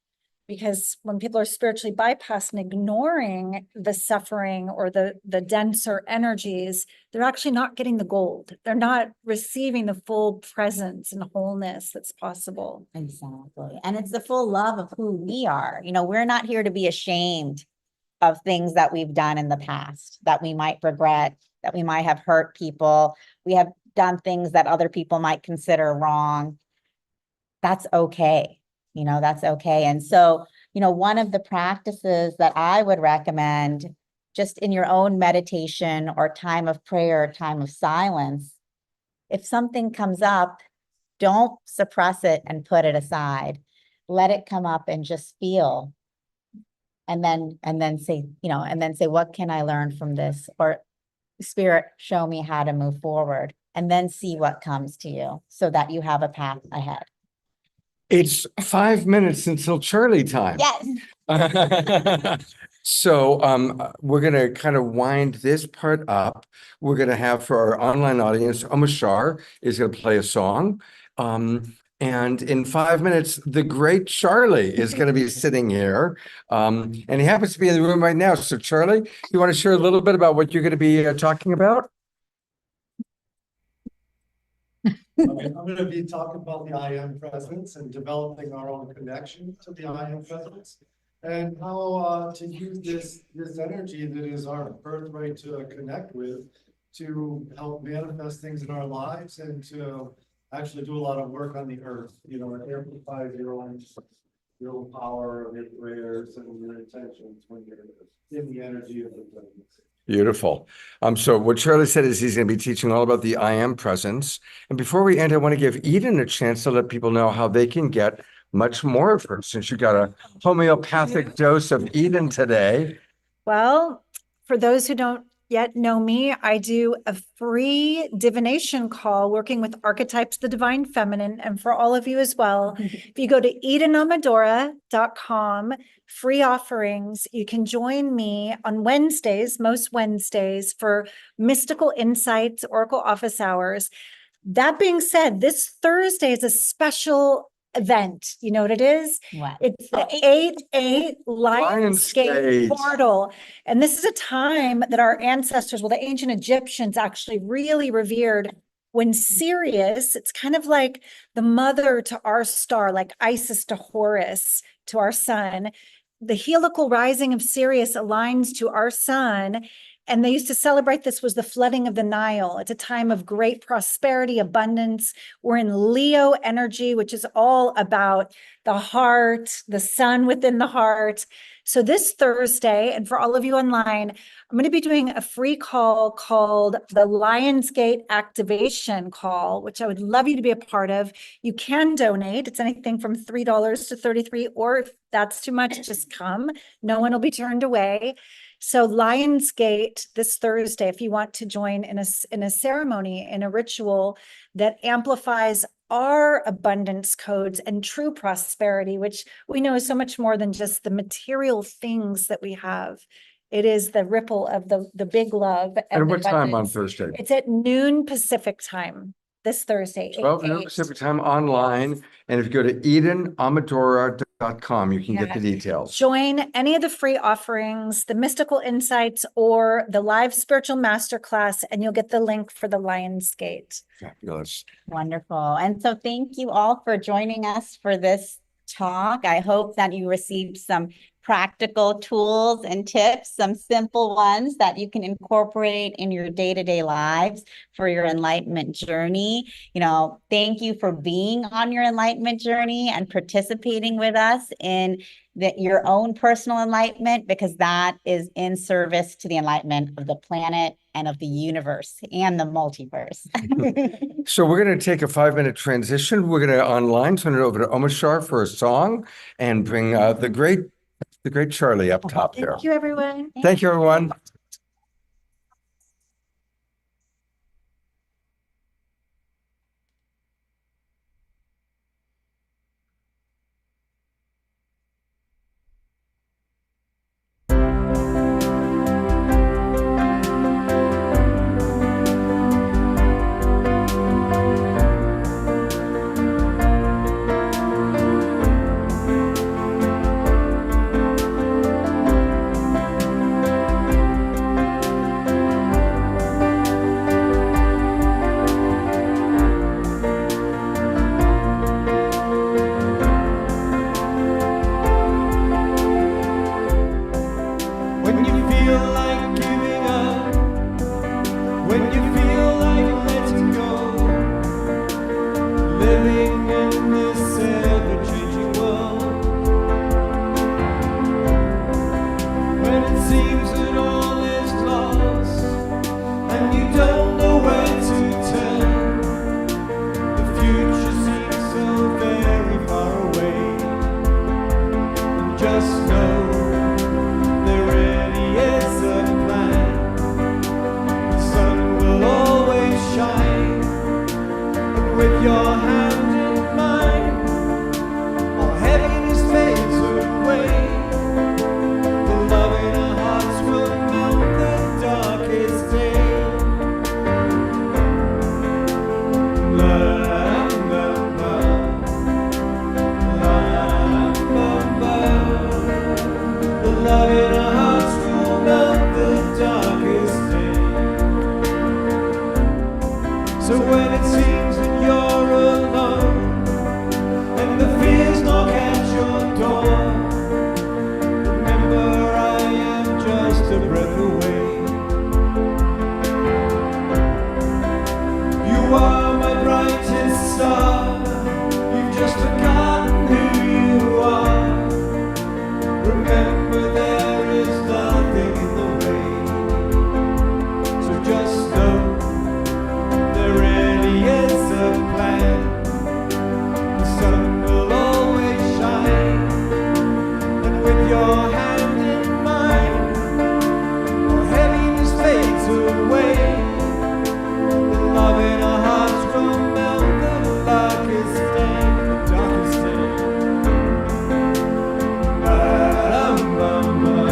Because when people are spiritually bypassed and ignoring the suffering or the denser energies, they're actually not getting the gold. They're not receiving the full presence and wholeness that's possible. Exactly. And it's the full love of who we are. We're not here to be ashamed of things that we've done in the past, that we might regret, that we might have hurt people. We have done things that other people might consider wrong. That's okay. That's okay. And so, one of the practices that I would recommend, just in your own meditation or time of prayer, time of silence, if something comes up, don't suppress it and put it aside. Let it come up and just feel. And then say, what can I learn from this? Or Spirit, show me how to move forward, and then see what comes to you so that you have a path ahead. It's 5 minutes until Charlie time. Yes. So we're going to kind of wind this part up. We're going to have, for our online audience, Omashar is going to play a song. And in 5 minutes, the great Charlie is going to be sitting here. And he happens to be in the room right now. So Charlie, you want to share a little bit about what you're going to be talking about? I'm going to be talking about the I am presence and developing our own connection to the I am presence, and how to use this energy that is our birthright to connect with, to help manifest things in our lives, and to actually do a lot of work on the earth. It amplifies your own power of your prayers and your intentions when you're in the energy of the presence. Beautiful. So what Charlie said is he's going to be teaching all about the I am presence. And before we end, I want to give Eden a chance to let people know how they can get much more of her, since you got a homeopathic dose of Eden today. Well, for those who don't yet know me, I do a free divination call working with archetypes of the divine feminine. And for all of you as well, if you go to EdenAmadora.com, free offerings, you can join me on Wednesdays, most Wednesdays, for mystical insights, oracle office hours. That being said, this Thursday is a special event. You know what it is? What? It's the 8/8 Lionscape Lionsgate. portal. And this is a time that our ancestors, the ancient Egyptians actually really revered, when Sirius, it's kind of like the mother to our star, like Isis to Horus to our sun. The helical rising of Sirius aligns to our sun, And they used to celebrate this was the flooding of the Nile. It's a time of great prosperity, abundance. We're in Leo energy, which is all about the heart, the sun within the heart. So this Thursday, and for all of you online, I'm going to be doing a free call called the Lionsgate Activation Call, which I would love you to be a part of. You can donate. It's anything from $3 to $33, or if that's too much, just come. No one will be turned away. So Lionsgate this Thursday, if you want to join in a ceremony, in a ritual that amplifies our abundance codes and true prosperity, which we know is so much more than just the material things that we have. It is the ripple of the big love. And the what time on abundance. Thursday? It's at noon Pacific time this Thursday. 12 8 to noon 8. Pacific time online. And if you go to EdenAmadora.com, you can get Yeah. the details. Join any of the free offerings, the mystical insights, or the live spiritual masterclass, and you'll get the link for the Lionsgate. Fabulous. Wonderful. And so thank you all for joining us for this talk. I hope that you received some practical tools and tips, some simple ones that you can incorporate in your day-to-day lives for your enlightenment journey. Thank you for being on your enlightenment journey and participating with us in your own personal enlightenment, because that is in service to the enlightenment of the planet and of the universe and the multiverse. So we're going to take a 5-minute transition. We're going to online turn it over to Omashar for a song and bring the great Charlie up top there. Thank you, everyone. Thank you, everyone. When you feel like giving up, when you feel like letting go, living in this ever-changing world, when it seems that all is lost and you don't know where to turn, the future seems so very far away, and just know with your hand in mine, all heaviness fades away. The love in our hearts will melt the darkest day. La la la la, la la la. The love in our hearts will melt the darkest day. So when it seems that you're alone and the fears knock at your door, remember I am just a breath away. You are my brightest star, you've just forgotten who you are. Remember there is nothing in the way, so just know there really is a plan. The sun will always shine, and with your hand in mine, all heaviness fades away. The love in our hearts will melt the darkest day, the darkest day. Ba-dum-bum-bum,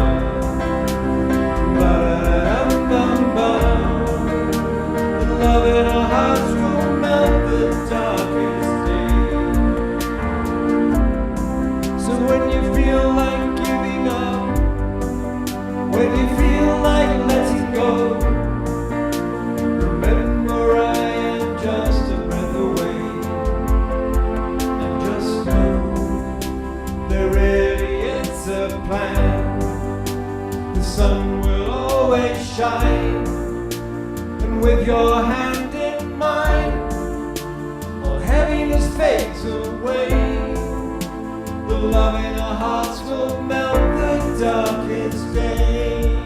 ba-dum-bum-bum. The love in our hearts will melt the darkest day. So when you feel like giving up, when you feel like letting go, remember I am just a breath away. And just know there really is a plan. The sun will always shine. And with your hand in mine, all heaviness fades away. The love in our hearts will melt the darkest day.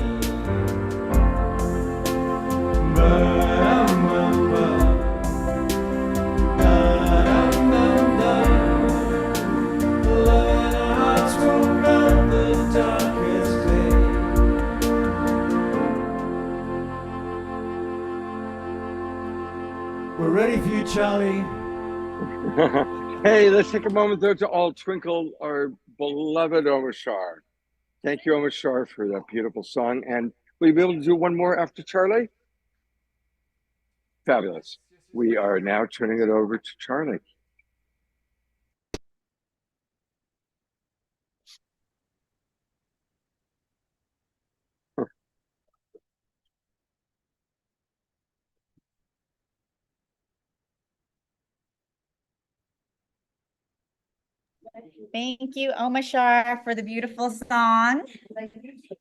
We're ready for you, Charlie. Hey, let's take a moment though to all twinkle our beloved Omashar. Thank you, Omashar, for that beautiful song. And will you be able to do one more after Charlie? Fabulous. We are now turning it over to Charlie. Thank you, Omashar, for the beautiful song.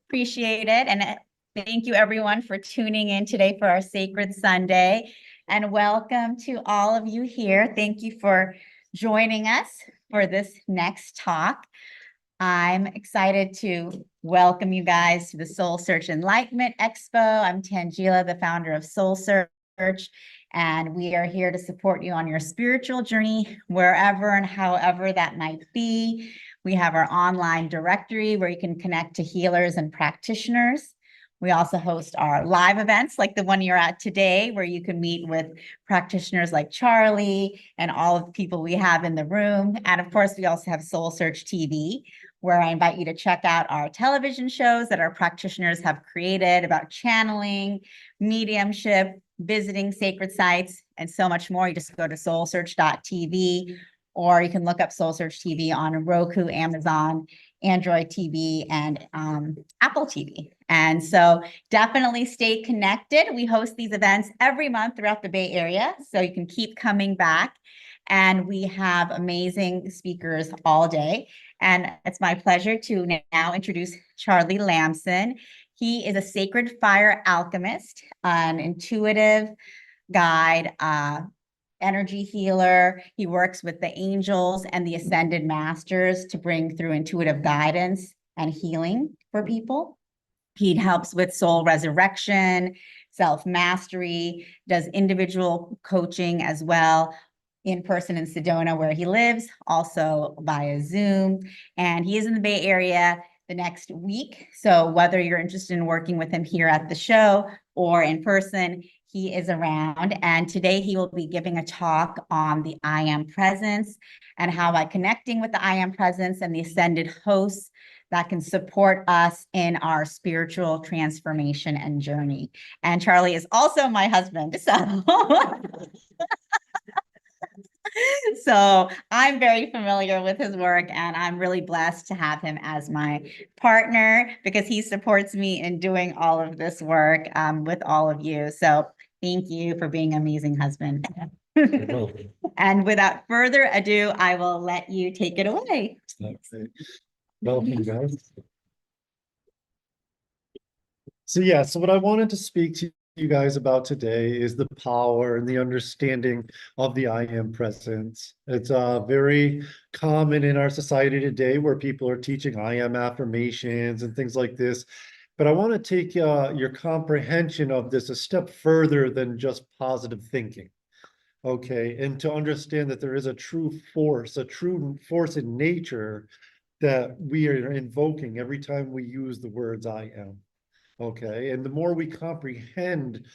Appreciate it. And thank you, everyone, for tuning in today for our Sacred Sunday. And welcome to all of you here. Thank you for joining us for this next talk. I'm excited to welcome you guys to the Soul Search Enlightenment Expo. I'm Tangela, the founder of Soul Search, and we are here to support you on your spiritual journey, wherever and however that might be. We have our online directory where you can connect to healers and practitioners. We also host our live events like the one you're at today, where you can meet with practitioners like Charlie and all of the people we have in the room. And of course, we also have Soul Search TV, where I invite you to check out our television shows that our practitioners have created about channeling, mediumship, visiting sacred sites, and so much more. You just go to soulsearch.tv, or you can look up Soul Search TV on Roku, Amazon, Android TV, and Apple TV. And so definitely stay connected. We host these events every month throughout the Bay Area, so you can keep coming back. And we have amazing speakers all day. And it's my pleasure to now introduce Charlie Lamson. He is a sacred fire alchemist, an intuitive guide, energy healer. He works with the angels and the ascended masters to bring through intuitive guidance and healing for people. He helps with soul resurrection, self-mastery, does individual coaching as well, in person in Sedona where he lives, also via Zoom. And he is in the Bay Area the next week. So whether you're interested in working with him here at the show or in person, he is around. And today he will be giving a talk on the I Am Presence and how by connecting with the I Am Presence and the ascended hosts that can support us in our spiritual transformation and journey. And Charlie is also my husband, so so I'm very familiar with his work, and I'm really blessed to have him as my partner because he supports me in doing all of this work with all of you. So thank you for being an amazing husband. And without further ado, I will let you take it away. Welcome, guys. So what I wanted to speak to you guys about today is the power and the understanding of the I Am Presence. It's very common in our society today where people are teaching I Am affirmations and things like this. But I want to take your comprehension of this a step further than just positive thinking. Okay, and to understand that there is a true force in nature that we are invoking every time we use the words I am. Okay, and the more we comprehend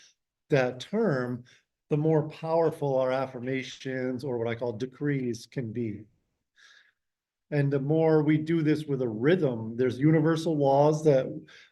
that term, the more powerful our affirmations, or what I call decrees, can be. And the more we do this with a rhythm, there's universal laws that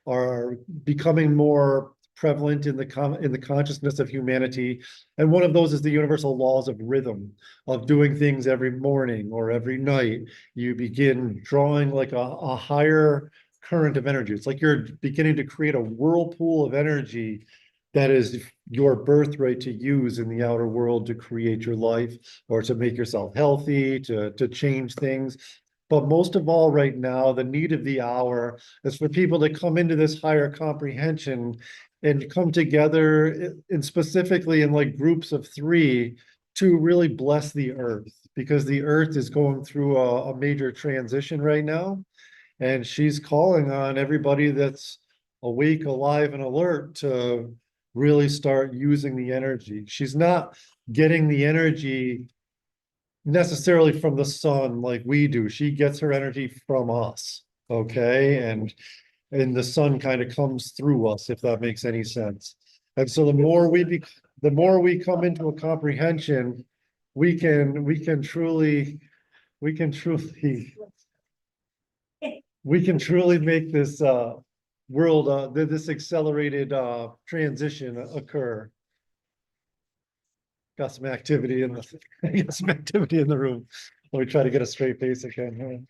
are becoming more prevalent in the consciousness of humanity. And one of those is the universal laws of rhythm, of doing things every morning or every night. You begin drawing like a higher current of energy. It's like you're beginning to create a whirlpool of energy that is your birthright to use in the outer world to create your life or to make yourself healthy, to change things. But most of all right now, the need of the hour is for people to come into this higher comprehension and come together and specifically in like groups of 3 to really bless the earth, because the earth is going through a major transition right now. And she's calling on everybody that's awake, alive, and alert to really start using the energy. She's not getting the energy necessarily from the sun like we do. She gets her energy from us, okay? And the sun kind of comes through us, if that makes any sense. And so the more we come into a comprehension, we can truly make this world this accelerated transition occur. Got some activity in the got some activity in the room. Let me try to get a straight face again here.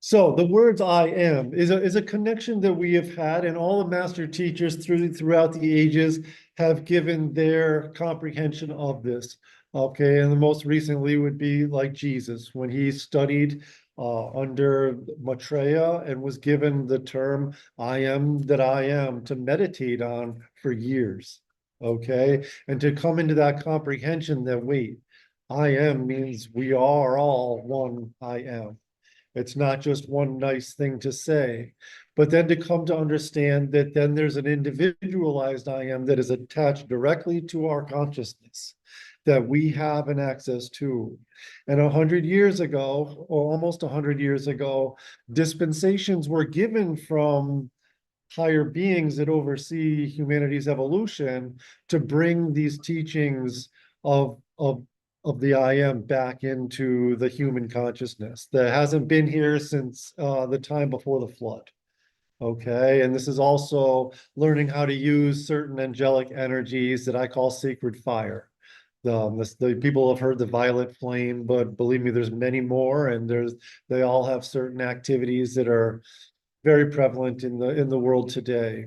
So the words I am is a connection that we have had, and all the master teachers throughout the ages have given their comprehension of this. Okay, and the most recently would be like Jesus when he studied under Maitreya and was given the term I am that I am to meditate on for years. Okay, and to come into that comprehension that wait, I am means we are all one I am. It's not just one nice thing to say, but then to come to understand that then there's an individualized I am that is attached directly to our consciousness that we have an access to. And 100 years ago, or almost 100 years ago, dispensations were given from higher beings that oversee humanity's evolution to bring these teachings of the I am back into the human consciousness that hasn't been here since the time before the flood. Okay, and this is also learning how to use certain angelic energies that I call sacred fire. The people have heard the violet flame, but believe me, there's many more, and they all have certain activities that are very prevalent in the world today.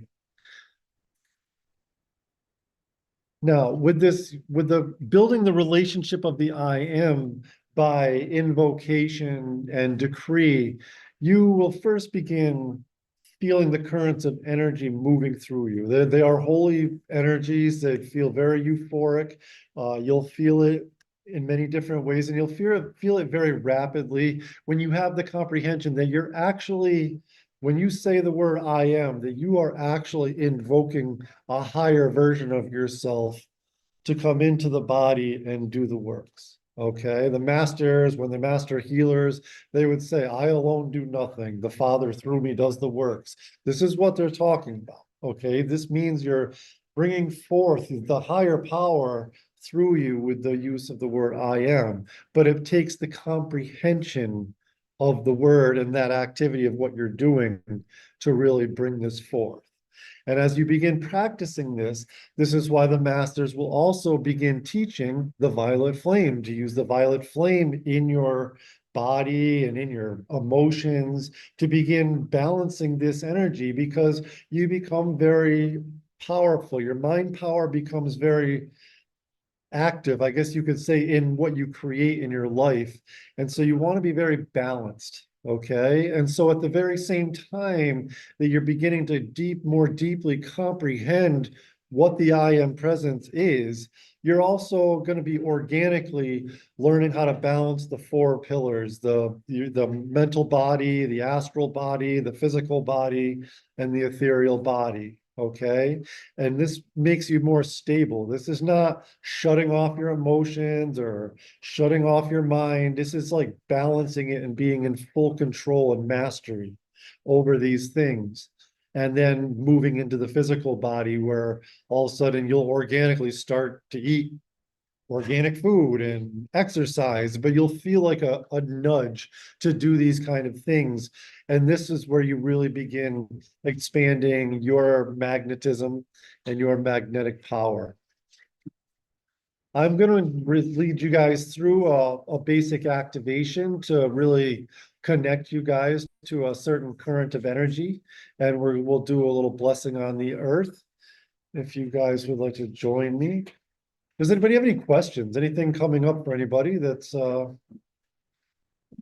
Now, with the building the relationship of the I am by invocation and decree, you will first begin feeling the currents of energy moving through you. They are holy energies that feel very euphoric. You'll feel it in many different ways, and you'll feel it very rapidly when you have the comprehension that you're actually, when you say the word I am, that you are actually invoking a higher version of yourself to come into the body and do the works. Okay, the masters, when the master healers, they would say, I alone do nothing. The Father through me does the works. This is what they're talking about. Okay, this means you're bringing forth the higher power through you with the use of the word I am, but it takes the comprehension of the word and that activity of what you're doing to really bring this forth. And as you begin practicing this is why the masters will also begin teaching the violet flame, to use the violet flame in your body and in your emotions, to begin balancing this energy, because you become very powerful. Your mind power becomes very active, I guess you could say, in what you create in your life. And so you want to be very balanced. Okay, and so at the very same time that you're beginning to more deeply comprehend what the I am presence is, you're also going to be organically learning how to balance the 4 pillars, the mental body, the astral body, the physical body, and the ethereal body. Okay, and this makes you more stable. This is not shutting off your emotions or shutting off your mind. This is like balancing it and being in full control and mastery over these things. And then moving into the physical body, where all of a sudden you'll organically start to eat organic food and exercise, but you'll feel like a nudge to do these kind of things. And this is where you really begin expanding your magnetism and your magnetic power. I'm going to lead you guys through a basic activation to really connect you guys to a certain current of energy. And we'll do a little blessing on the earth. If you guys would like to join me. Does anybody have any questions? Anything coming up for anybody that's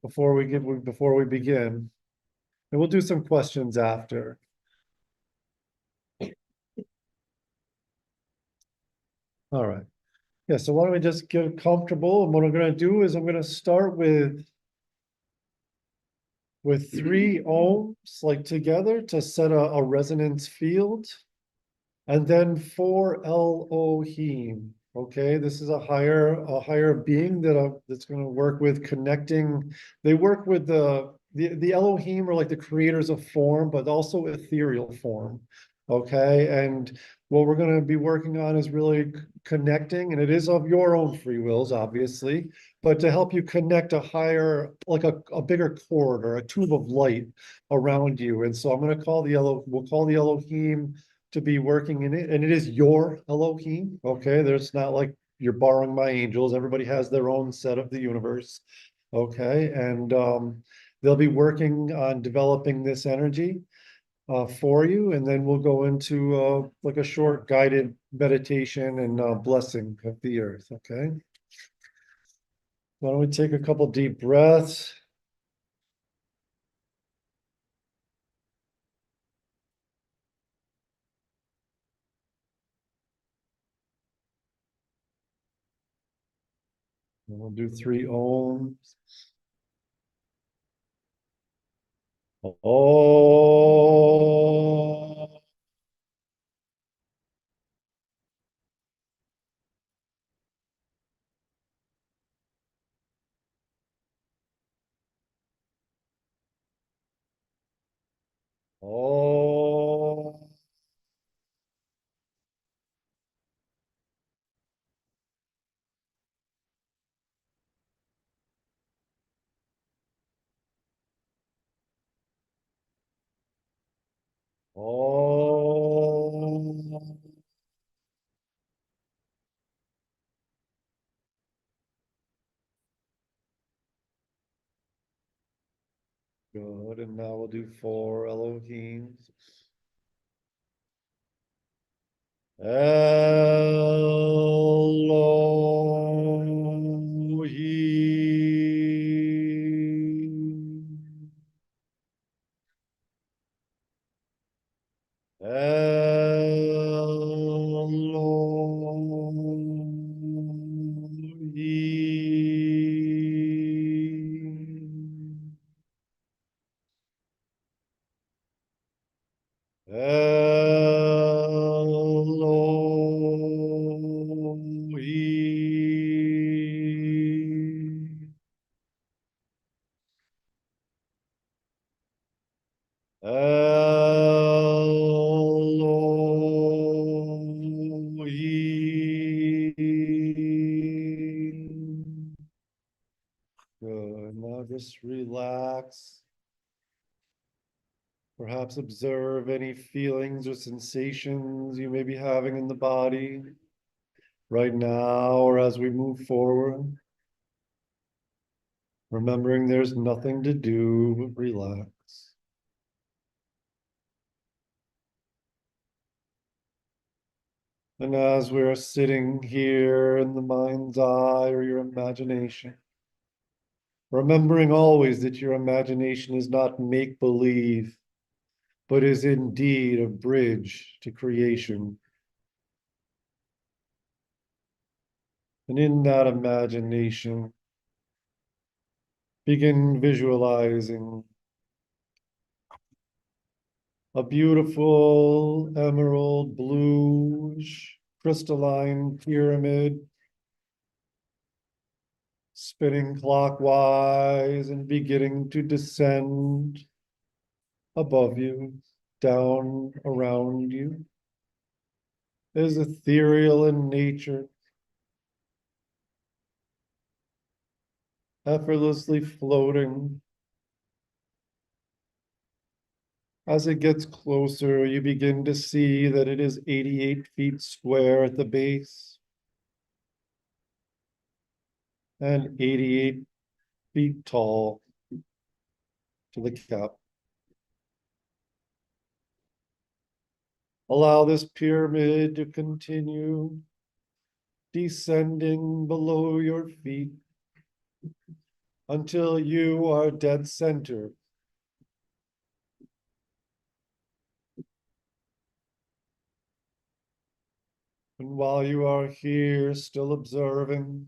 before we begin? And we'll do some questions after. All right. Yeah, so why don't we just get comfortable, and what I'm gonna do is I'm gonna start with 3 ohms, like together, to set a resonance field. And then 4 Elohim, okay? This is a higher being that's gonna work with connecting. They work with the Elohim are like the creators of form, but also ethereal form, okay? And what we're gonna be working on is really connecting, and it is of your own free wills, obviously, but to help you connect a higher, like a bigger cord or a tube of light around you. And so I'm gonna call we'll call the Elohim to be working in it, and it is your Elohim, okay? There's not like you're borrowing my angels. Everybody has their own set of the universe, okay? And they'll be working on developing this energy for you, and then we'll go into like a short guided meditation and blessing of the earth, okay? Why don't we take a couple deep breaths? And we'll do 3 ohms. Oh. Oh. Oh. Good, and now we'll do 4 Elohims. Elohim. Elohim. Elohim. Elohim. Good. Now just relax. Perhaps observe any feelings or sensations you may be having in the body right now or as we move forward. Remembering there's nothing to do but relax. And as we're sitting here in the mind's eye or your imagination, remembering always that your imagination is not make-believe, but is indeed a bridge to creation. And in that imagination, begin visualizing a beautiful emerald bluish crystalline pyramid spinning clockwise and beginning to descend above you, down around you. It is ethereal in nature, effortlessly floating. As it gets closer, you begin to see that it is 88 feet square at the base and 88 feet tall to the cap. Allow this pyramid to continue descending below your feet until you are dead center. And while while you are here, still observing,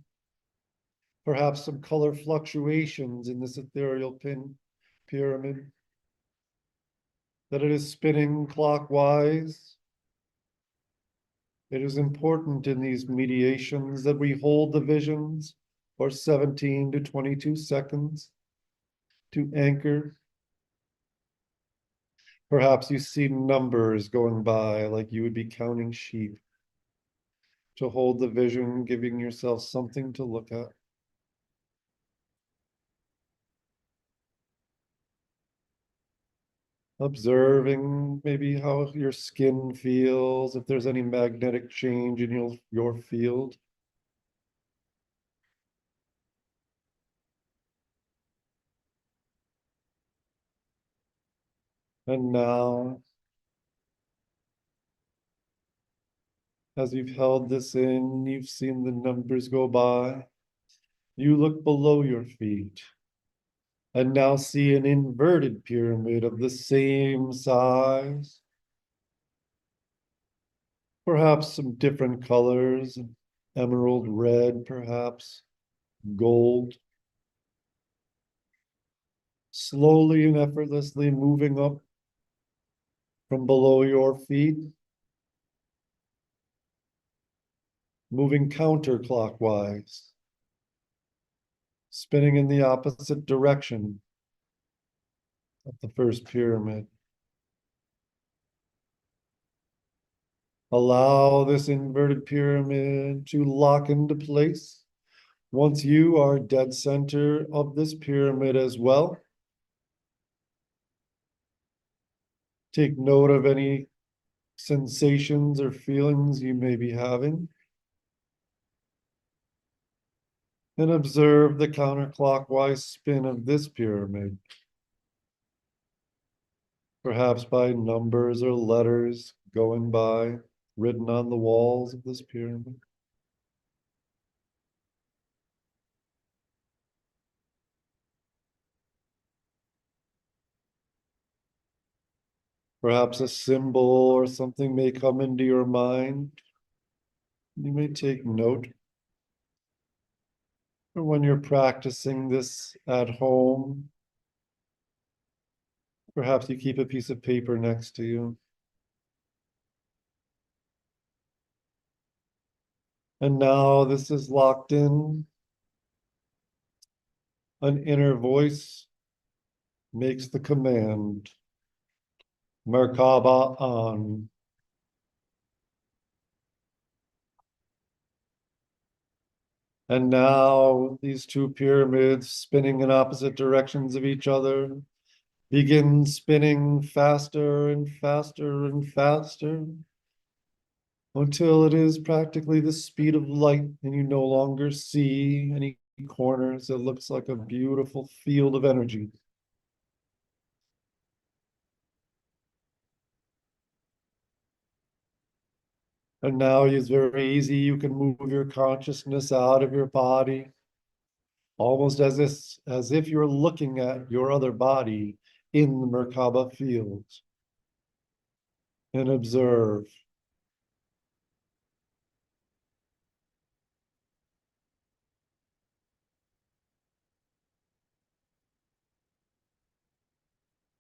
perhaps some color fluctuations in this ethereal pyramid, that it is spinning clockwise. It is important in these mediations that we hold the visions for 17 to 22 seconds to anchor. Perhaps you see numbers going by like you would be counting sheep. To hold the vision, giving yourself something to look at. Observing maybe how your skin feels, if there's any magnetic change in your field. And now, as you've held this in, you've seen the numbers go by. You look below your feet and now see an inverted pyramid of the same size. Perhaps some different colors, emerald red, perhaps gold. Slowly and effortlessly moving up from below your feet, moving counterclockwise, spinning in the opposite direction of the first pyramid. Allow this inverted pyramid to lock into place. Once you are dead center of this pyramid as well, take note of any sensations or feelings you may be having. And observe the counterclockwise spin of this pyramid. Perhaps by numbers or letters going by, written on the walls of this pyramid. Perhaps a symbol or something may come into your mind. You may take note. Or when you're practicing this at home, perhaps you keep a piece of paper next to you. And now this is locked in. An inner voice makes the command. Merkaba on. And now these two pyramids spinning in opposite directions of each other begin spinning faster and faster and faster until it is practically the speed of light and you no longer see any corners. It looks like a beautiful field of energy. And now it's very easy. You can move your consciousness out of your body, almost as if you're looking at your other body in the Merkaba field. And observe.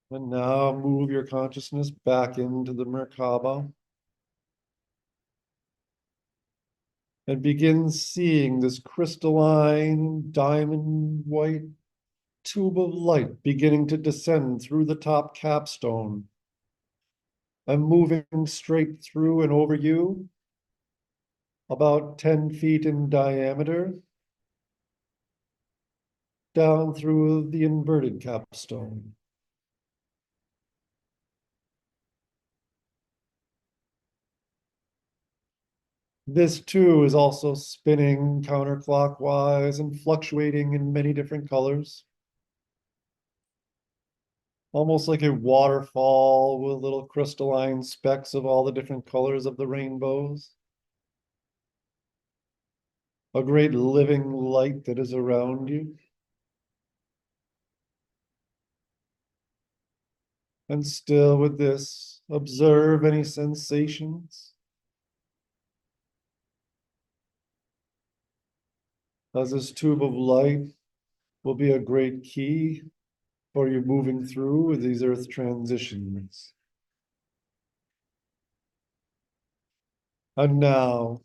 And now move your consciousness back into the Merkaba. And begin seeing this crystalline diamond white tube of light beginning to descend through the top capstone and moving straight through and over you, about 10 feet in diameter, down through the inverted capstone. This too is also spinning counterclockwise and fluctuating in many different colors. Almost like a waterfall with little crystalline specks of all the different colors of the rainbows. A great living light that is around you. And still with this, observe any sensations. as this tube of light will be a great key for you moving through with these earth transitions. And now,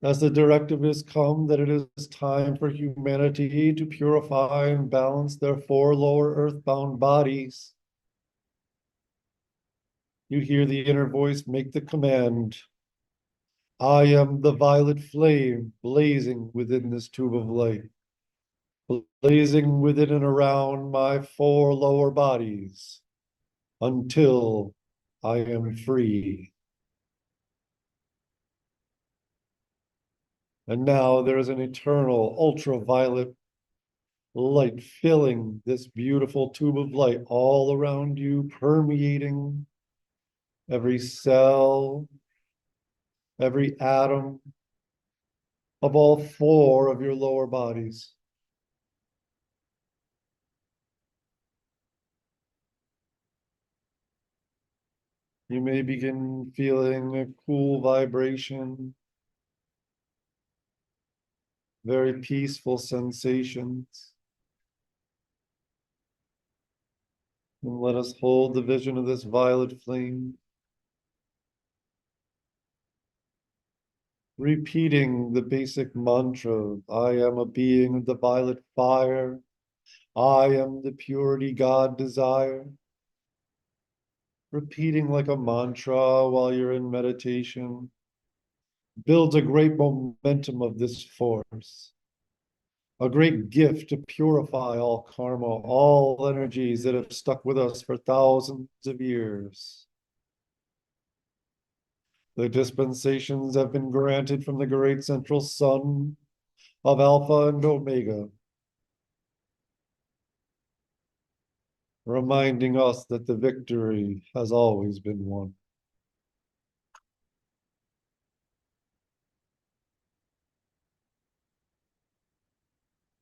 as the directive has come that it is time for humanity to purify and balance their 4 lower earthbound bodies, you hear the inner voice make the command. I am the violet flame blazing within this tube of light, blazing within and around my 4 lower bodies until I am free. And now there is an eternal ultraviolet light filling this beautiful tube of light all around you, permeating every cell, every atom of all 4 of your lower bodies. You may begin feeling a cool vibration, very peaceful sensations. And let us hold the vision of this violet flame, repeating the basic mantra, I am a being of the violet fire. I am the purity God desire. Repeating like a mantra while you're in meditation builds a great momentum of this force, a great gift to purify all karma, all energies that have stuck with us for thousands of years. The dispensations have been granted from the great central sun of Alpha and Omega, reminding us that the victory has always been won.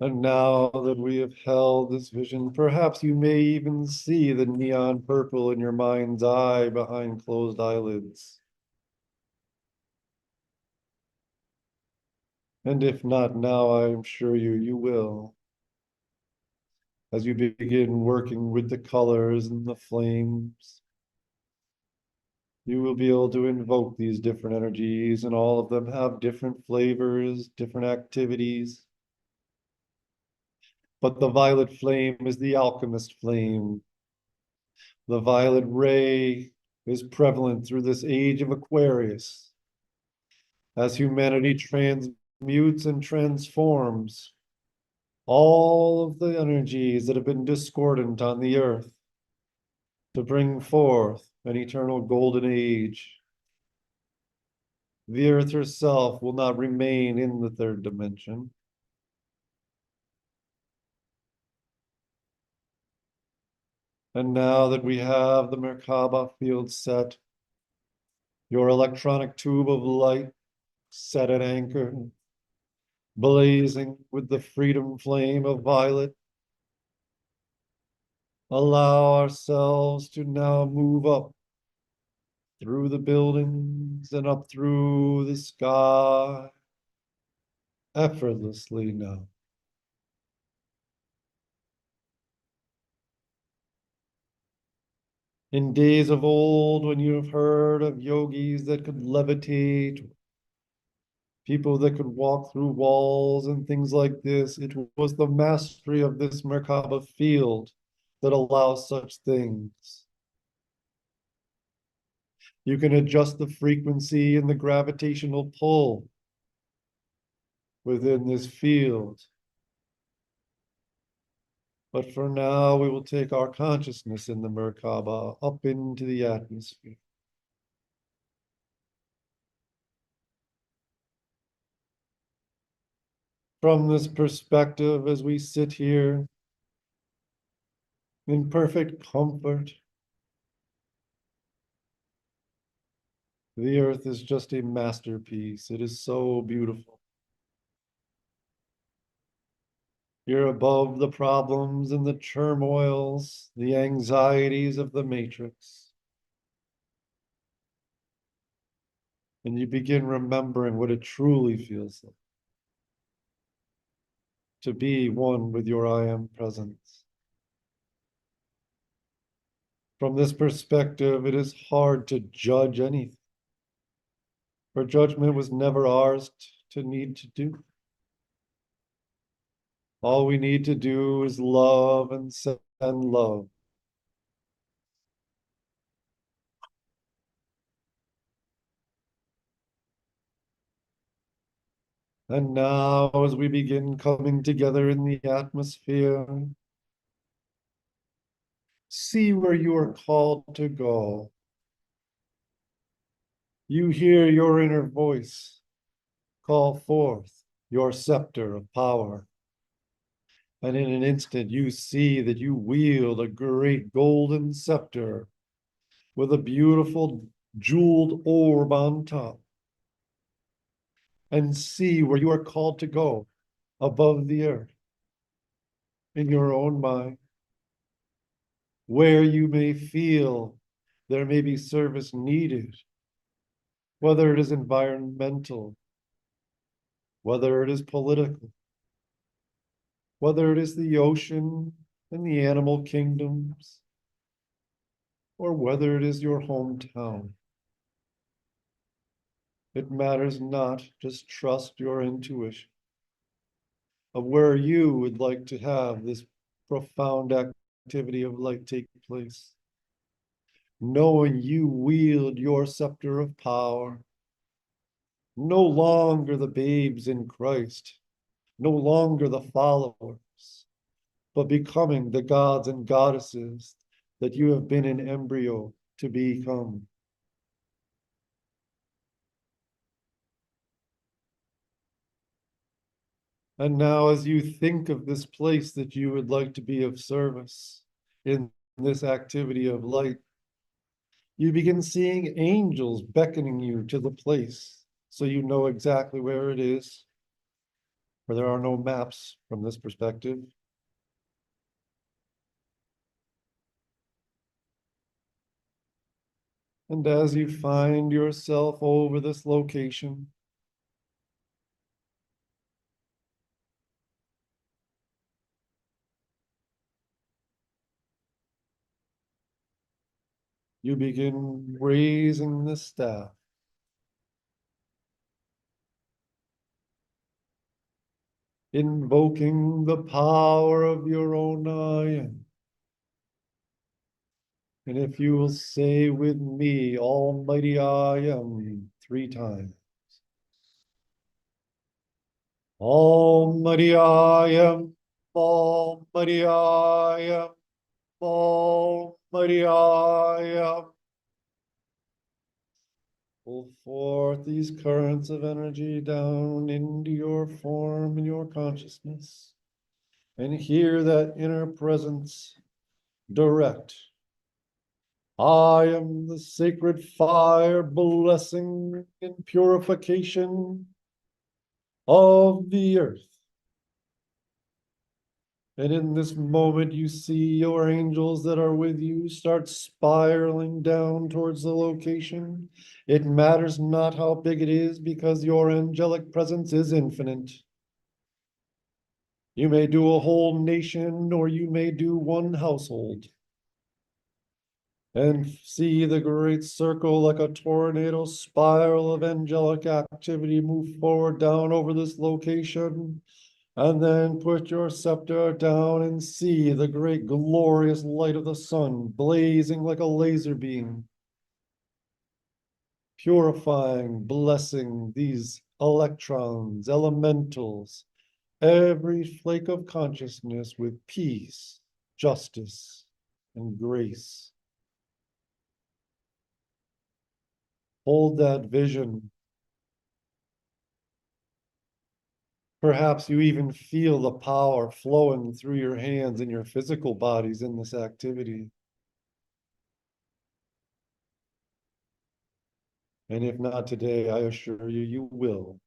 And now that we have held this vision, perhaps you may even see the neon purple in your mind's eye behind closed eyelids. And if not now, I'm sure you will. As you begin working with the colors and the flames, you will be able to invoke these different energies, and all of them have different flavors, different activities. But the violet flame is the alchemist flame. The violet ray is prevalent through this age of Aquarius. As humanity transmutes and transforms all of the energies that have been discordant on the earth to bring forth an eternal golden age. The earth herself will not remain in the 3rd dimension. And now that we have the Merkaba field set, your electronic tube of light set at anchor, blazing with the freedom flame of violet, allow ourselves to now move up through the buildings and up through the sky, effortlessly now. In days of old, when you have heard of yogis that could levitate, people that could walk through walls and things like this, it was the mastery of this Merkaba field that allows such things. You can adjust the frequency and the gravitational pull within this field. But for now, we will take our consciousness in the Merkaba up into the atmosphere. From this perspective, as we sit here in perfect comfort, the earth is just a masterpiece. It is so beautiful. You're above the problems and the turmoils, the anxieties of the matrix. And you begin remembering what it truly feels like. to be one with your I am presence. From this perspective, it is hard to judge anything, for judgment was never ours to need to do. All we need to do is love and send love. And now, as we begin coming together in the atmosphere, see where you are called to go. You hear your inner voice call forth your scepter of power. And in an instant, you see that you wield a great golden scepter with a beautiful jeweled orb on top. And see where you are called to go above the earth in your own mind, where you may feel there may be service needed, whether it is environmental, whether it is political, whether it is the ocean and the animal kingdoms, or whether it is your hometown. It matters not, just trust your intuition of where you would like to have this profound activity of light take place. Knowing you wield your scepter of power, no longer the babes in Christ, no longer the followers, but becoming the gods and goddesses that you have been in embryo to become. And now, as you think of this place that you would like to be of service in this activity of light, you begin seeing angels beckoning you to the place so you know exactly where it is, for there are no maps from this perspective. And as you find yourself over this location, you begin raising the staff. Invoking the power of your own I am. And if you will say with me, Almighty I am, 3 times. Almighty I am, Almighty I am, Almighty I am. Pull forth these currents of energy down into your form and your consciousness, and hear that inner presence direct. I am the sacred fire, blessing and purification of the earth. And in this moment, you see your angels that are with you start spiraling down towards the location. It matters not how big it is, because your angelic presence is infinite. You may do a whole nation, or you may do one household. And see the great circle like a tornado spiral of angelic activity move forward down over this location. And then put your scepter down and see the great glorious light of the sun blazing like a laser beam, purifying, blessing these electrons, elementals, every flake of consciousness with peace, justice, and grace. Hold that vision. Perhaps you even feel the power flowing through your hands and your physical bodies in this activity. And if not today, I assure you, you will,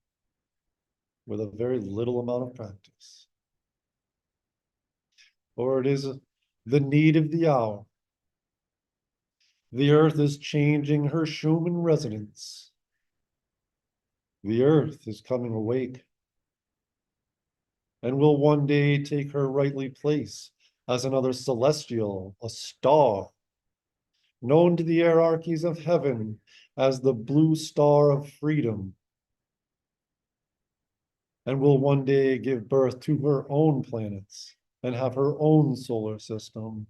with a very little amount of practice. For it is the need of the hour. The earth is changing her Schumann resonance. The earth is coming awake. and will one day take her rightly place as another celestial, a star, known to the hierarchies of heaven as the blue star of freedom, and will one day give birth to her own planets and have her own solar system.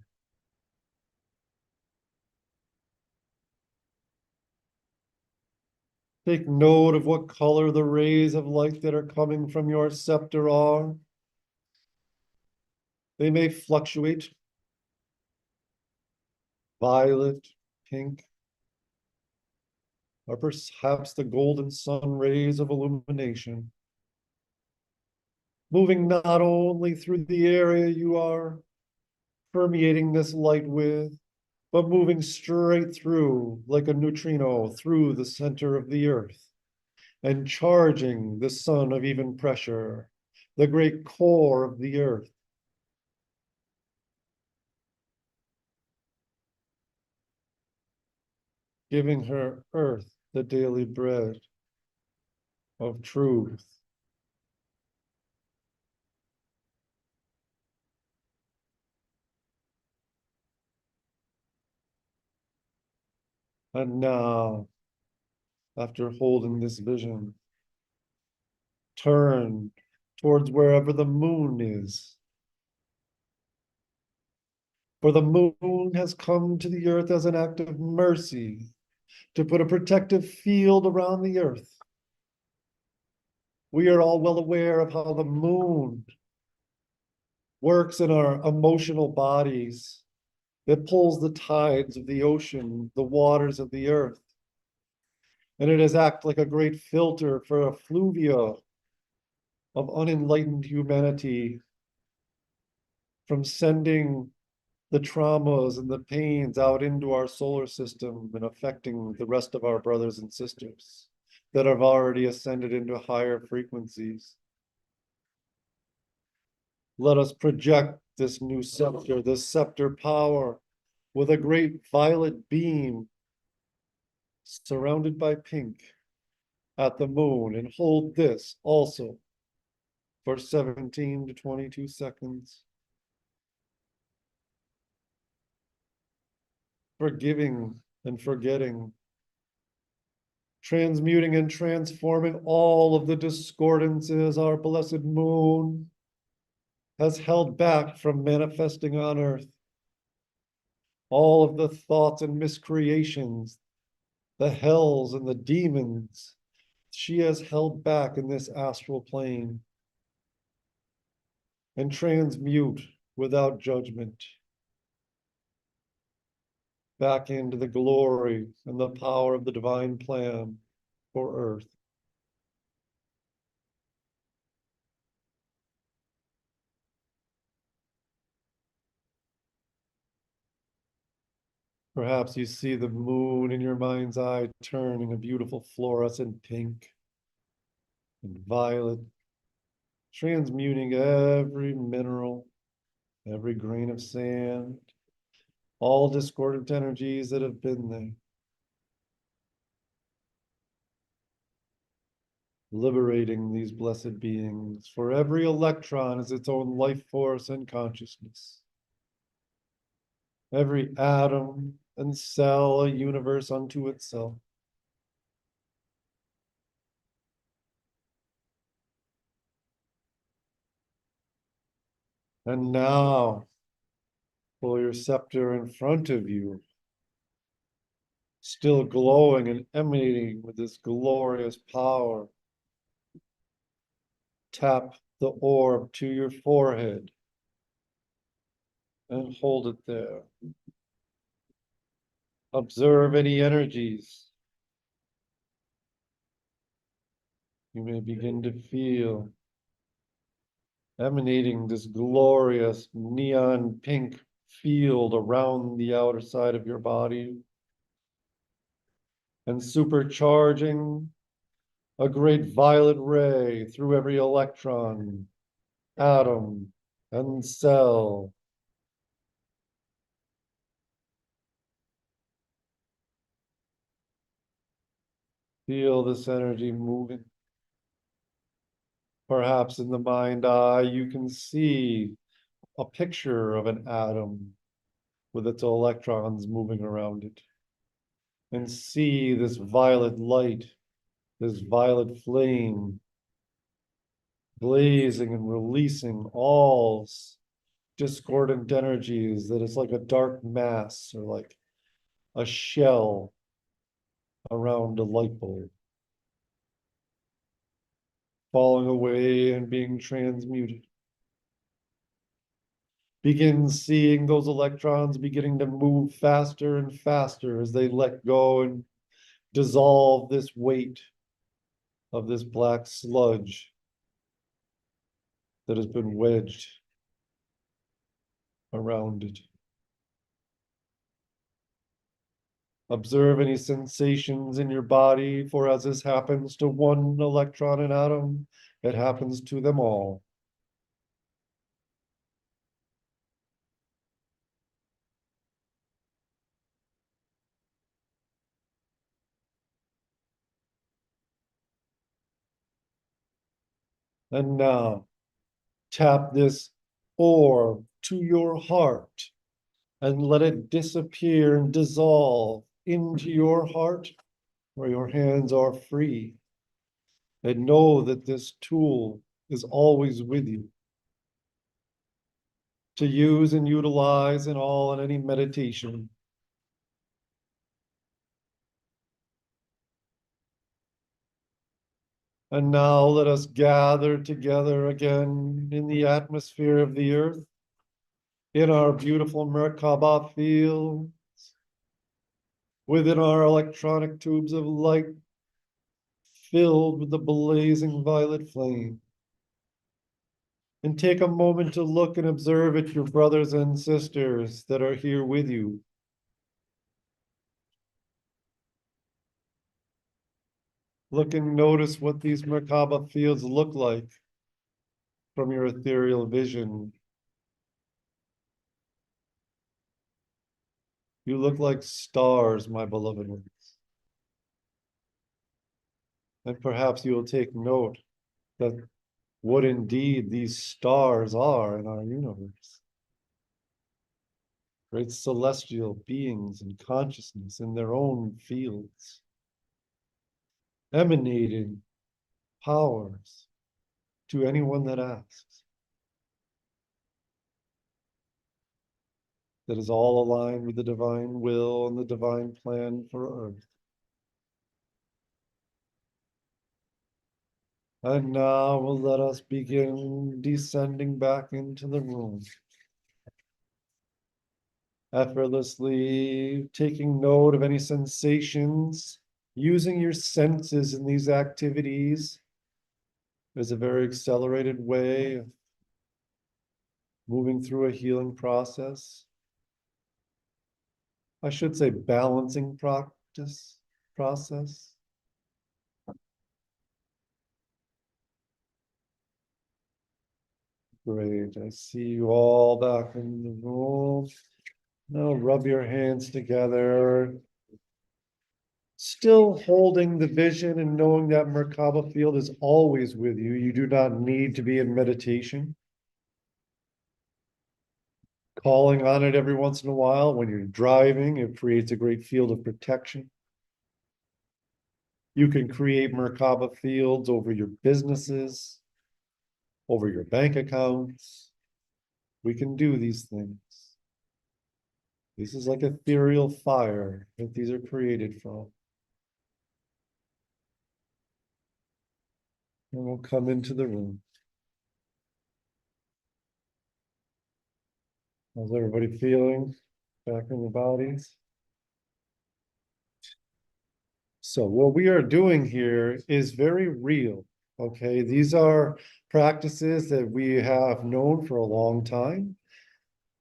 Take note of what color the rays of light that are coming from your scepter are. They may fluctuate. Violet, pink, or perhaps the golden sun rays of illumination, moving not only through the area you are permeating this light with, but moving straight through like a neutrino through the center of the earth and charging the sun of even pressure, the great core of the earth. Giving her earth the daily bread of truth. And now, after holding this vision, turn towards wherever the moon is. For the moon has come to the earth as an act of mercy to put a protective field around the earth. We are all well aware of how the moon works in our emotional bodies. It pulls the tides of the ocean, the waters of the earth. And it has acted like a great filter for effluvia of unenlightened humanity from sending the traumas and the pains out into our solar system and affecting the rest of our brothers and sisters that have already ascended into higher frequencies. Let us project this new scepter, this scepter power, with a great violet beam surrounded by pink at the moon, and hold this also for 17 to 22 seconds. Forgiving and forgetting, transmuting and transforming all of the discordances our blessed moon has held back from manifesting on earth. All of the thoughts and miscreations, the hells and the demons she has held back in this astral plane, and transmute without judgment back into the glory and the power of the divine plan for earth. Perhaps you see the moon in your mind's eye turning a beautiful fluorescent pink and violet, transmuting every mineral, every grain of sand, all discordant energies that have been there. Liberating these blessed beings, for every electron is its own life force and consciousness. Every atom and cell a universe unto itself. And now, pull your scepter in front of you, still glowing and emanating with this glorious power. Tap the orb to your forehead and hold it there. Observe any energies you may begin to feel emanating this glorious neon pink field around the outer side of your body and supercharging a great violet ray through every electron, atom, and cell. Feel this energy moving Perhaps in the mind eye, you can see a picture of an atom with its electrons moving around it. And see this violet light, this violet flame blazing and releasing all discordant energies that is like a dark mass or like a shell around a light bulb, falling away and being transmuted. Begin seeing those electrons beginning to move faster and faster as they let go and dissolve this weight of this black sludge that has been wedged around it. Observe any sensations in your body, for as this happens to one electron and atom, it happens to them all. And now, tap this orb to your heart and let it disappear and dissolve into your heart where your hands are free. And know that this tool is always with you to use and utilize in all and any meditation. And now let us gather together again in the atmosphere of the earth, in our beautiful Merkaba fields, within our electronic tubes of light, filled with the blazing violet flame. And take a moment to look and observe at your brothers and sisters that are here with you. Look and notice what these Merkaba fields look like from your ethereal vision. You look like stars, my beloved ones. And perhaps you will take note that what indeed these stars are in our universe. Great celestial beings and consciousness in their own fields, emanating powers to anyone that asks. That is all aligned with the divine will and the divine plan for Earth. And now will let us begin descending back into the room. Effortlessly taking note of any sensations, using your senses in these activities. There's a very accelerated way of moving through a healing process. I should say balancing process. Great, I see you all back in the room. Now rub your hands together. Still holding the vision and knowing that Merkaba field is always with you. You do not need to be in meditation. Calling on it every once in a while when you're driving, it creates a great field of protection. You can create Merkaba fields over your businesses, over your bank accounts. We can do these things. This is like ethereal fire that these are created from. And we'll come into the room. How's everybody feeling back in the bodies? So what we are doing here is very real, okay? These are practices that we have known for a long time.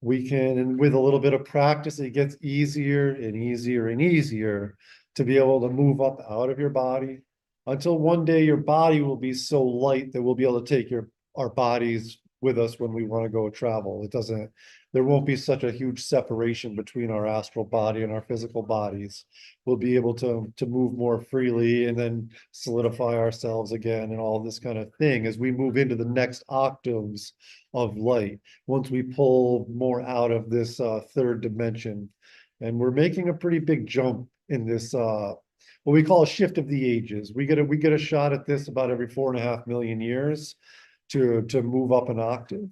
We can, and with a little bit of practice, it gets easier and easier and easier to be able to move up out of your body until one day your body will be so light that we'll be able to take our bodies with us when we want to go travel. It doesn't, there won't be such a huge separation between our astral body and our physical bodies. We'll be able to move more freely and then solidify ourselves again and all this kind of thing as we move into the next octaves of light. Once we pull more out of this third dimension, and we're making a pretty big jump in this what we call a shift of the ages. We get a shot at this about every 4.5 million years to move up an octave.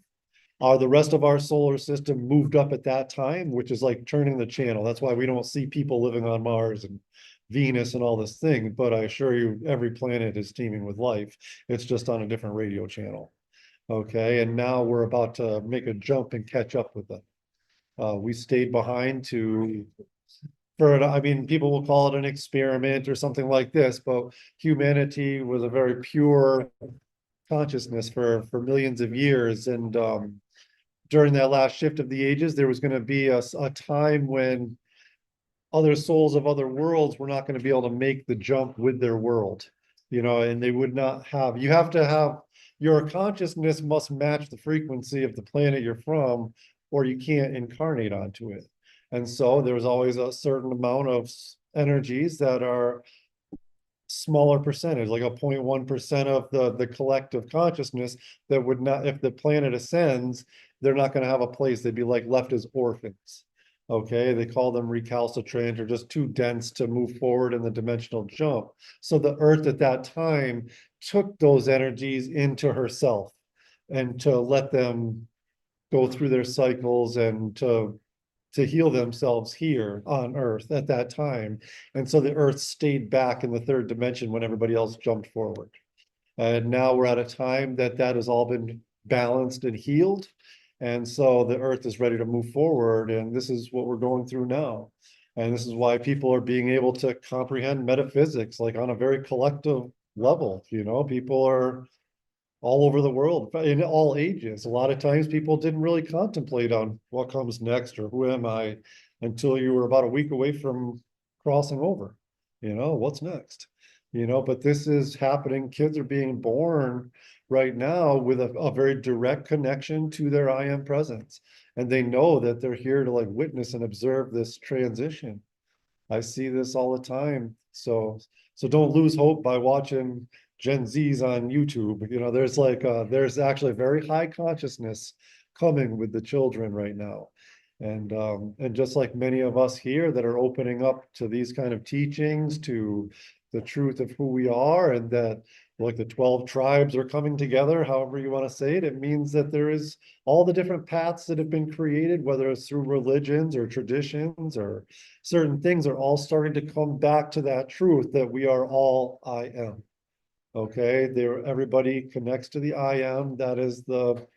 The rest of our solar system moved up at that time, which is like turning the channel. That's why we don't see people living on Mars and Venus and all this thing. But I assure you, every planet is teeming with life. It's just on a different radio channel. Okay, and now we're about to make a jump and catch up with them. We stayed behind I mean, people will call it an experiment or something like this, but humanity was a very pure consciousness for millions of years. And during that last shift of the ages, there was going to be a time when other souls of other worlds were not going to be able to make the jump with their world, and they would not have, you have to have, your consciousness must match the frequency of the planet you're from, or you can't incarnate onto it. And so there's always a certain amount of energies that are smaller percentage, like a 0.1% of the collective consciousness that would not, if the planet ascends, they're not going to have a place. They'd be like left as orphans. Okay, they call them recalcitrant or just too dense to move forward in the dimensional jump. So the Earth at that time took those energies into herself and to let them go through their cycles and to heal themselves here on Earth at that time. And so the Earth stayed back in the third dimension when everybody else jumped forward. And now we're at a time that has all been balanced and healed. And so the Earth is ready to move forward. And this is what we're going through now. And this is why people are being able to comprehend metaphysics, like on a very collective level. People are all over the world, in all ages. A lot of times people didn't really contemplate on what comes next or who am I until you were about a week away from crossing over. What's next? But this is happening. Kids are being born right now with a very direct connection to their I am presence. And they know that they're here to like witness and observe this transition. I see this all the time. So don't lose hope by watching Gen Zs on YouTube. There's actually very high consciousness coming with the children right now. And just like many of us here that are opening up to these kind of teachings, to the truth of who we are, and that like the 12 tribes are coming together, however you want to say it, it means that there is all the different paths that have been created, whether it's through religions or traditions or certain things, are all starting to come back to that truth that we are all I am. Okay, everybody connects to the I am. That is the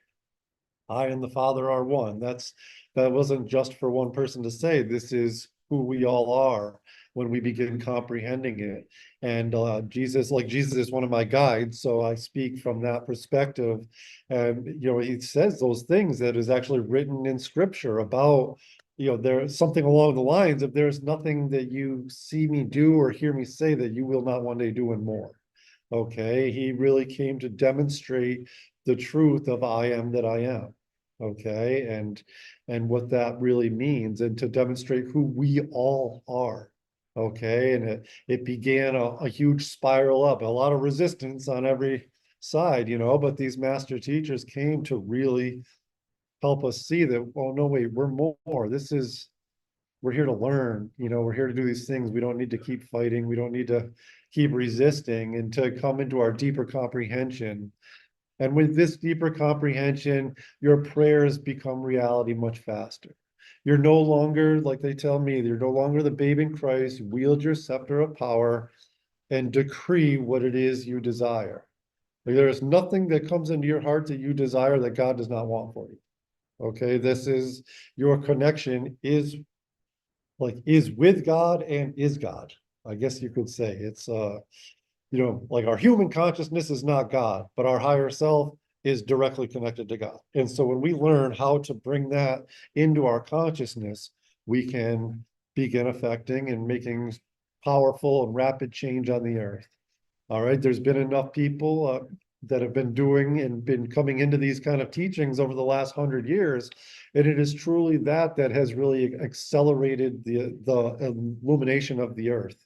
I and the Father are one. That wasn't just for one person to say. This is who we all are when we begin comprehending it. And Jesus is one of my guides, so I speak from that perspective. And he says those things that is actually written in Scripture about, there's something along the lines of, there's nothing that you see me do or hear me say that you will not one day do and more. Okay, he really came to demonstrate the truth of I am that I am. Okay, and what that really means, and to demonstrate who we all are. Okay, and it began a huge spiral up, a lot of resistance on every side, but these master teachers came to really help us see that, oh no, wait, we're more. We're here to learn, we're here to do these things. We don't need to keep fighting. We don't need to keep resisting, and to come into our deeper comprehension. And with this deeper comprehension, your prayers become reality much faster. You're no longer, like they tell me, you're no longer the babe in Christ. Wield your scepter of power and decree what it is you desire. Like, there is nothing that comes into your heart that you desire that God does not want for you. Okay, this is your connection is with God and is God. I guess you could say it's like our human consciousness is not God, but our higher self is directly connected to God. And so when we learn how to bring that into our consciousness, we can begin affecting and making powerful and rapid change on the earth. All right, there's been enough people, that have been doing and been coming into these kind of teachings over the last 100 years. And it is truly that has really accelerated the illumination of the earth.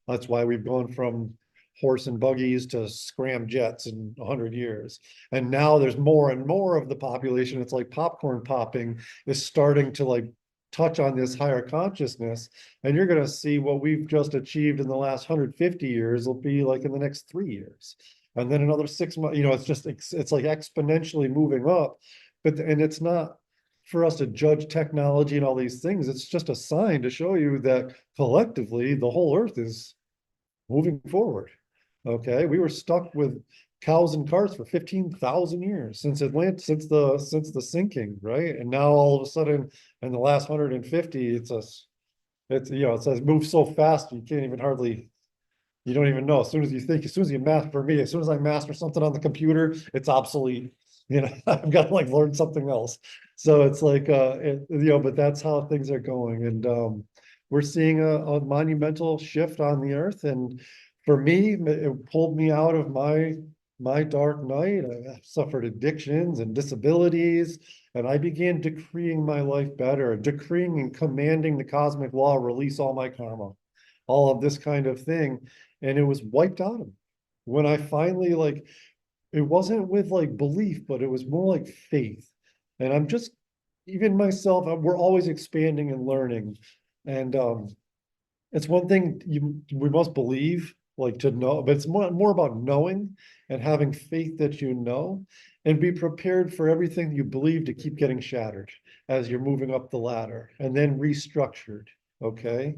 That's why we've gone from horse and buggies to scram jets in 100 years. And now there's more and more of the population. It's like popcorn popping is starting to like touch on this higher consciousness. And you're going to see what we've just achieved in the last 150 years will be like in the next 3 years. And then another 6 months, you know, it's like exponentially moving up. And it's not for us to judge technology and all these things. It's just a sign to show you that collectively the whole earth is moving forward. Okay, we were stuck with cows and carts for 15,000 years since the sinking, right? And now all of a sudden in the last 150, it says move so fast you can't even hardly, you don't even know. As soon as you master, for me, as soon as I master something on the computer, it's obsolete. You know, I've got to like learn something else. So it's like, but that's how things are going. And we're seeing a monumental shift on the earth. And for me, it pulled me out of my dark night. I suffered addictions and disabilities, and I began decreeing my life better, decreeing and commanding the cosmic law, release all my karma, all of this kind of thing. And it was wiped out of me. When I finally it wasn't with like belief, but it was more like faith. And I'm just, even myself, we're always expanding and learning. And it's one thing we must believe, like to know, but it's more about knowing and having faith that you know, and be prepared for everything you believe to keep getting shattered as you're moving up the ladder and then restructured. Okay.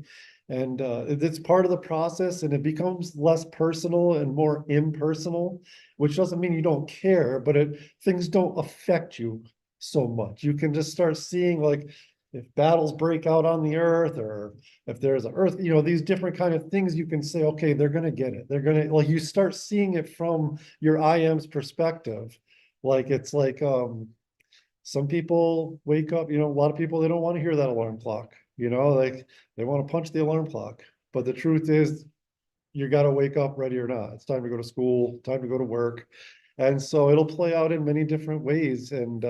And it's part of the process, and it becomes less personal and more impersonal, which doesn't mean you don't care, but things don't affect you so much. You can just start seeing like if battles break out on the earth, or if there's an earth, you know, these different kind of things, you can say, okay, they're going to get it. They're going to, like, you start seeing it from your IM's perspective. Like, it's like, some people wake up, you know, a lot of people, they don't want to hear that alarm clock, you know, like they want to punch the alarm clock. But the truth is, you got to wake up ready or not. It's time to go to school, time to go to work. And so it'll play out in many different ways. And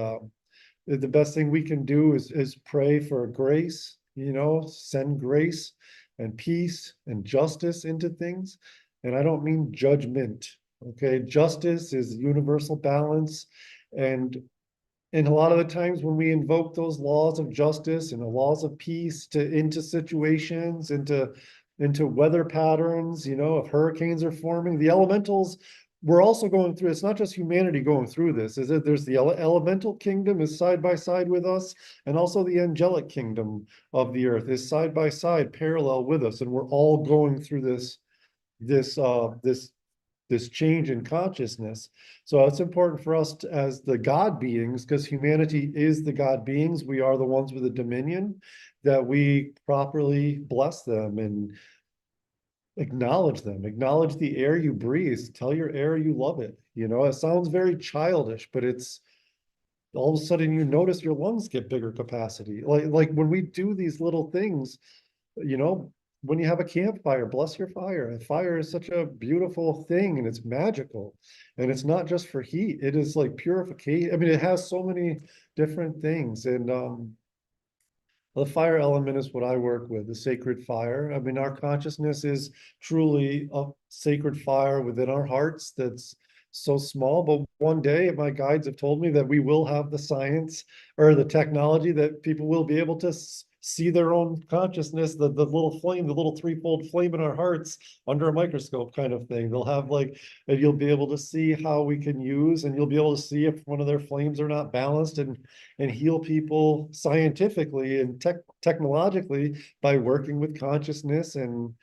the best thing we can do is pray for grace, you know, send grace and peace and justice into things. And I don't mean judgment. Okay. Justice is universal balance. And a lot of the times when we invoke those laws of justice and the laws of peace into situations, into weather patterns, you know, if hurricanes are forming, the elementals, we're also going through, it's not just humanity going through this, is that there's the elemental kingdom is side by side with us, and also the angelic kingdom of the earth is side by side, parallel with us. And we're all going through this change in consciousness. So it's important for us as the God beings, because humanity is the God beings, we are the ones with the dominion, that we properly bless them and acknowledge them, acknowledge the air you breathe, tell your air you love it. You know, it sounds very childish, but it's all of a sudden you notice your lungs get bigger capacity. Like when we do these little things, you know, when you have a campfire, bless your fire. A fire is such a beautiful thing, and it's magical. And it's not just for heat, it is like purification. I mean, it has so many different things. And the fire element is what I work with, the sacred fire. I mean, our consciousness is truly a sacred fire within our hearts that's so small. But one day, my guides have told me that we will have the science or the technology that people will be able to see their own consciousness, the little flame, the little threefold flame in our hearts under a microscope kind of thing. They'll have and you'll be able to see how we can use, and you'll be able to see if one of their flames are not balanced, and heal people scientifically and technologically by working with consciousness. And,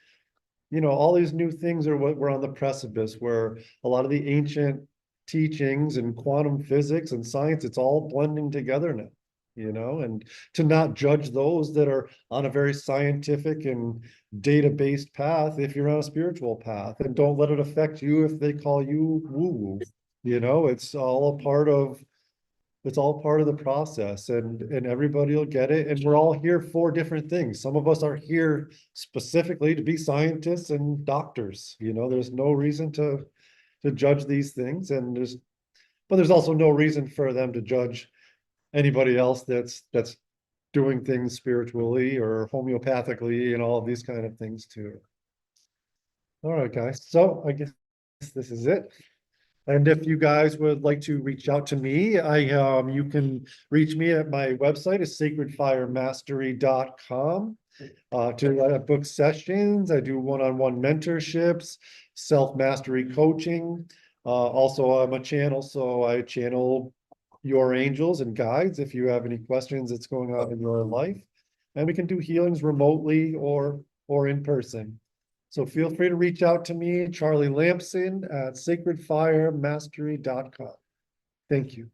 you know, all these new things are what we're on the precipice, where a lot of the ancient teachings and quantum physics and science, it's all blending together now. You know, and to not judge those that are on a very scientific and data-based path if you're on a spiritual path, and don't let it affect you if they call you woo-woo. You know, it's all part of the process, and everybody will get it. And we're all here for different things. Some of us are here specifically to be scientists and doctors. You know, there's no reason to judge these things, and there's also no reason for them to judge anybody else that's doing things spiritually or homeopathically and all of these kind of things too. All right, guys, so I guess this is it. And if you guys would like to reach out to me, you can reach me at my website is sacredfiremastery.com. To book sessions, I do one-on-one mentorships, self-mastery coaching. Also, I'm a channel, so I channel your angels and guides if you have any questions that's going on in your life. And we can do healings remotely or in person. So feel free to reach out to me, Charlie Lampson at sacredfiremastery.com. Thank you.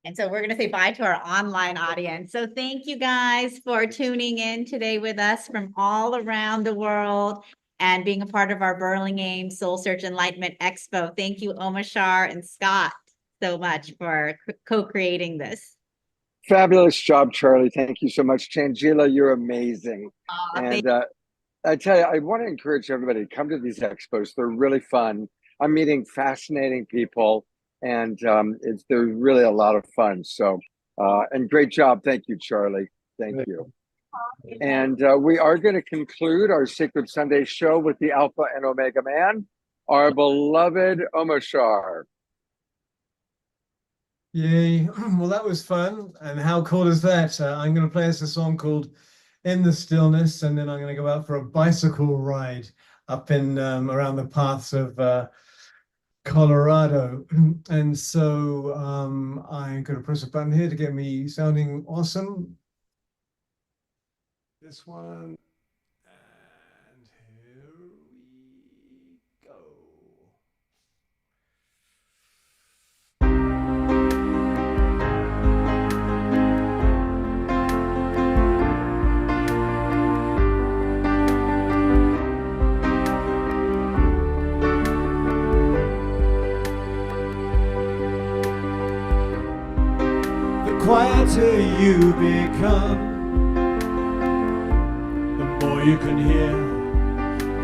And so we're going to say bye to our online audience. So thank you guys for tuning in today with us from all around the world and being a part of our Burlingame Soul Search Enlightenment Expo. Thank you, Omashar and Scott, so much for co-creating this. Fabulous job, Charlie. Thank you so much. Changila, you're amazing. And I tell you, I want to encourage everybody to come to these expos. They're really fun. I'm meeting fascinating people, and they're really a lot of fun. So, and great job. Thank you, Charlie. Thank you. And we are going to conclude our Sacred Sunday show with the Alpha and Omega Man, our beloved Omashar. Yay. Well, that was fun. And how cool is that? I'm going to play us a song called In the Stillness, and then I'm going to go out for a bicycle ride up in around the paths of Colorado. And so I'm going to press a button here to get me sounding awesome. This one. And here we go. Quieter you become, the more you can hear.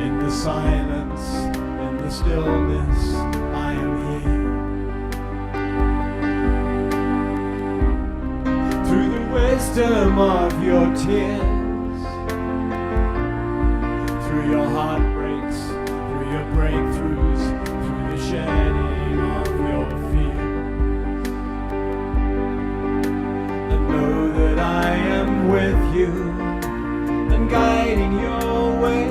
In the silence, in the stillness, I am here. Through the wisdom of your tears, through your heartbreaks, through your breakthroughs, through the shedding of your fear, that I am with you and guiding your way.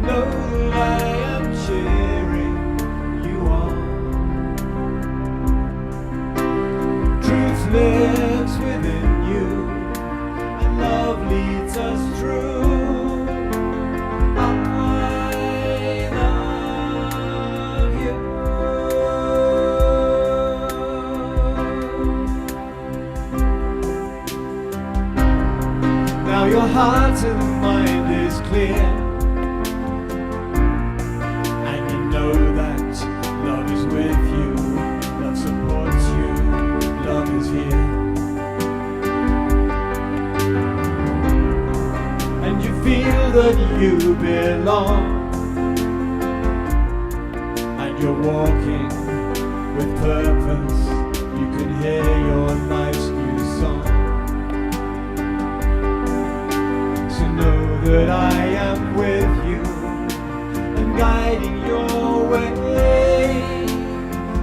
Know that I am cheering you on. Truth lives within you and love leads us through. I love you. Now your heart and mind is clear, and you know that love is with you, love supports you, love is here. And you feel that you belong, and you're walking with purpose. You can hear your nice new song. Know that I am with you and guiding your way.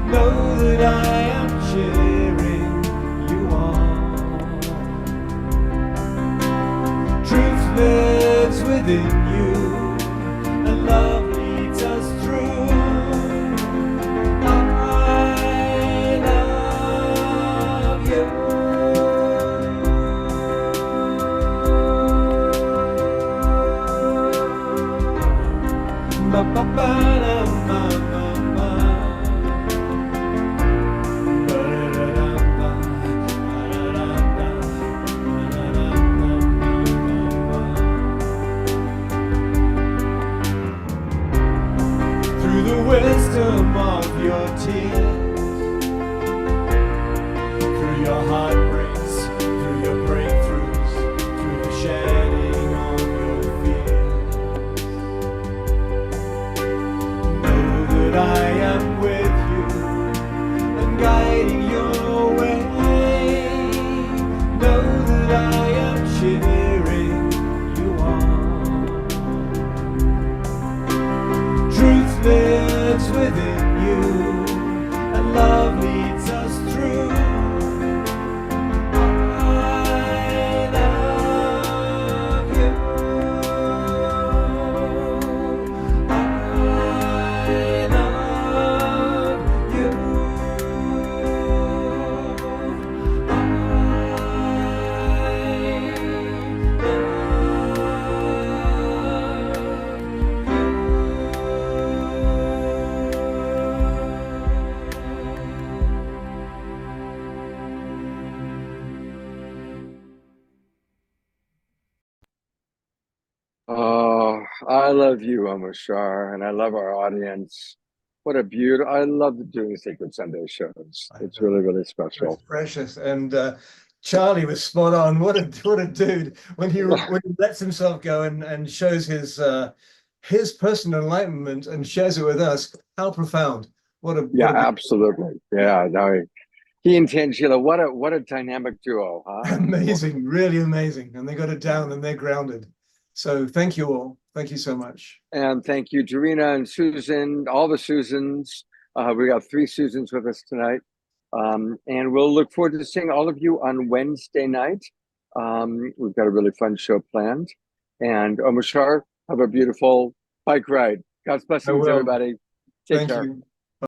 Know that I am cheering you on. Truth lives within you and love leads us through. I love you. Through the wisdom of your tears, through your heartbreaks, through your breakthroughs, through the shedding I love you, Omashar, and I love our audience. What a beautiful, I love doing Sacred Sunday shows. It's really, really special. It's precious. And Charlie was spot on. What a dude. When he lets himself go and shows his personal enlightenment and shares it with us, how profound. Yeah, absolutely. Yeah, no, he and Tangela, what a dynamic duo, huh? Amazing, really amazing. And they got it down and they're grounded. So thank you all. Thank you so much. And thank you, Dorina and Susan, all the Susans. We got 3 Susans with us tonight. And we'll look forward to seeing all of you on Wednesday night. We've got a really fun show planned. And Omashar, have a beautiful bike ride. God's blessings, everybody. Take care. You.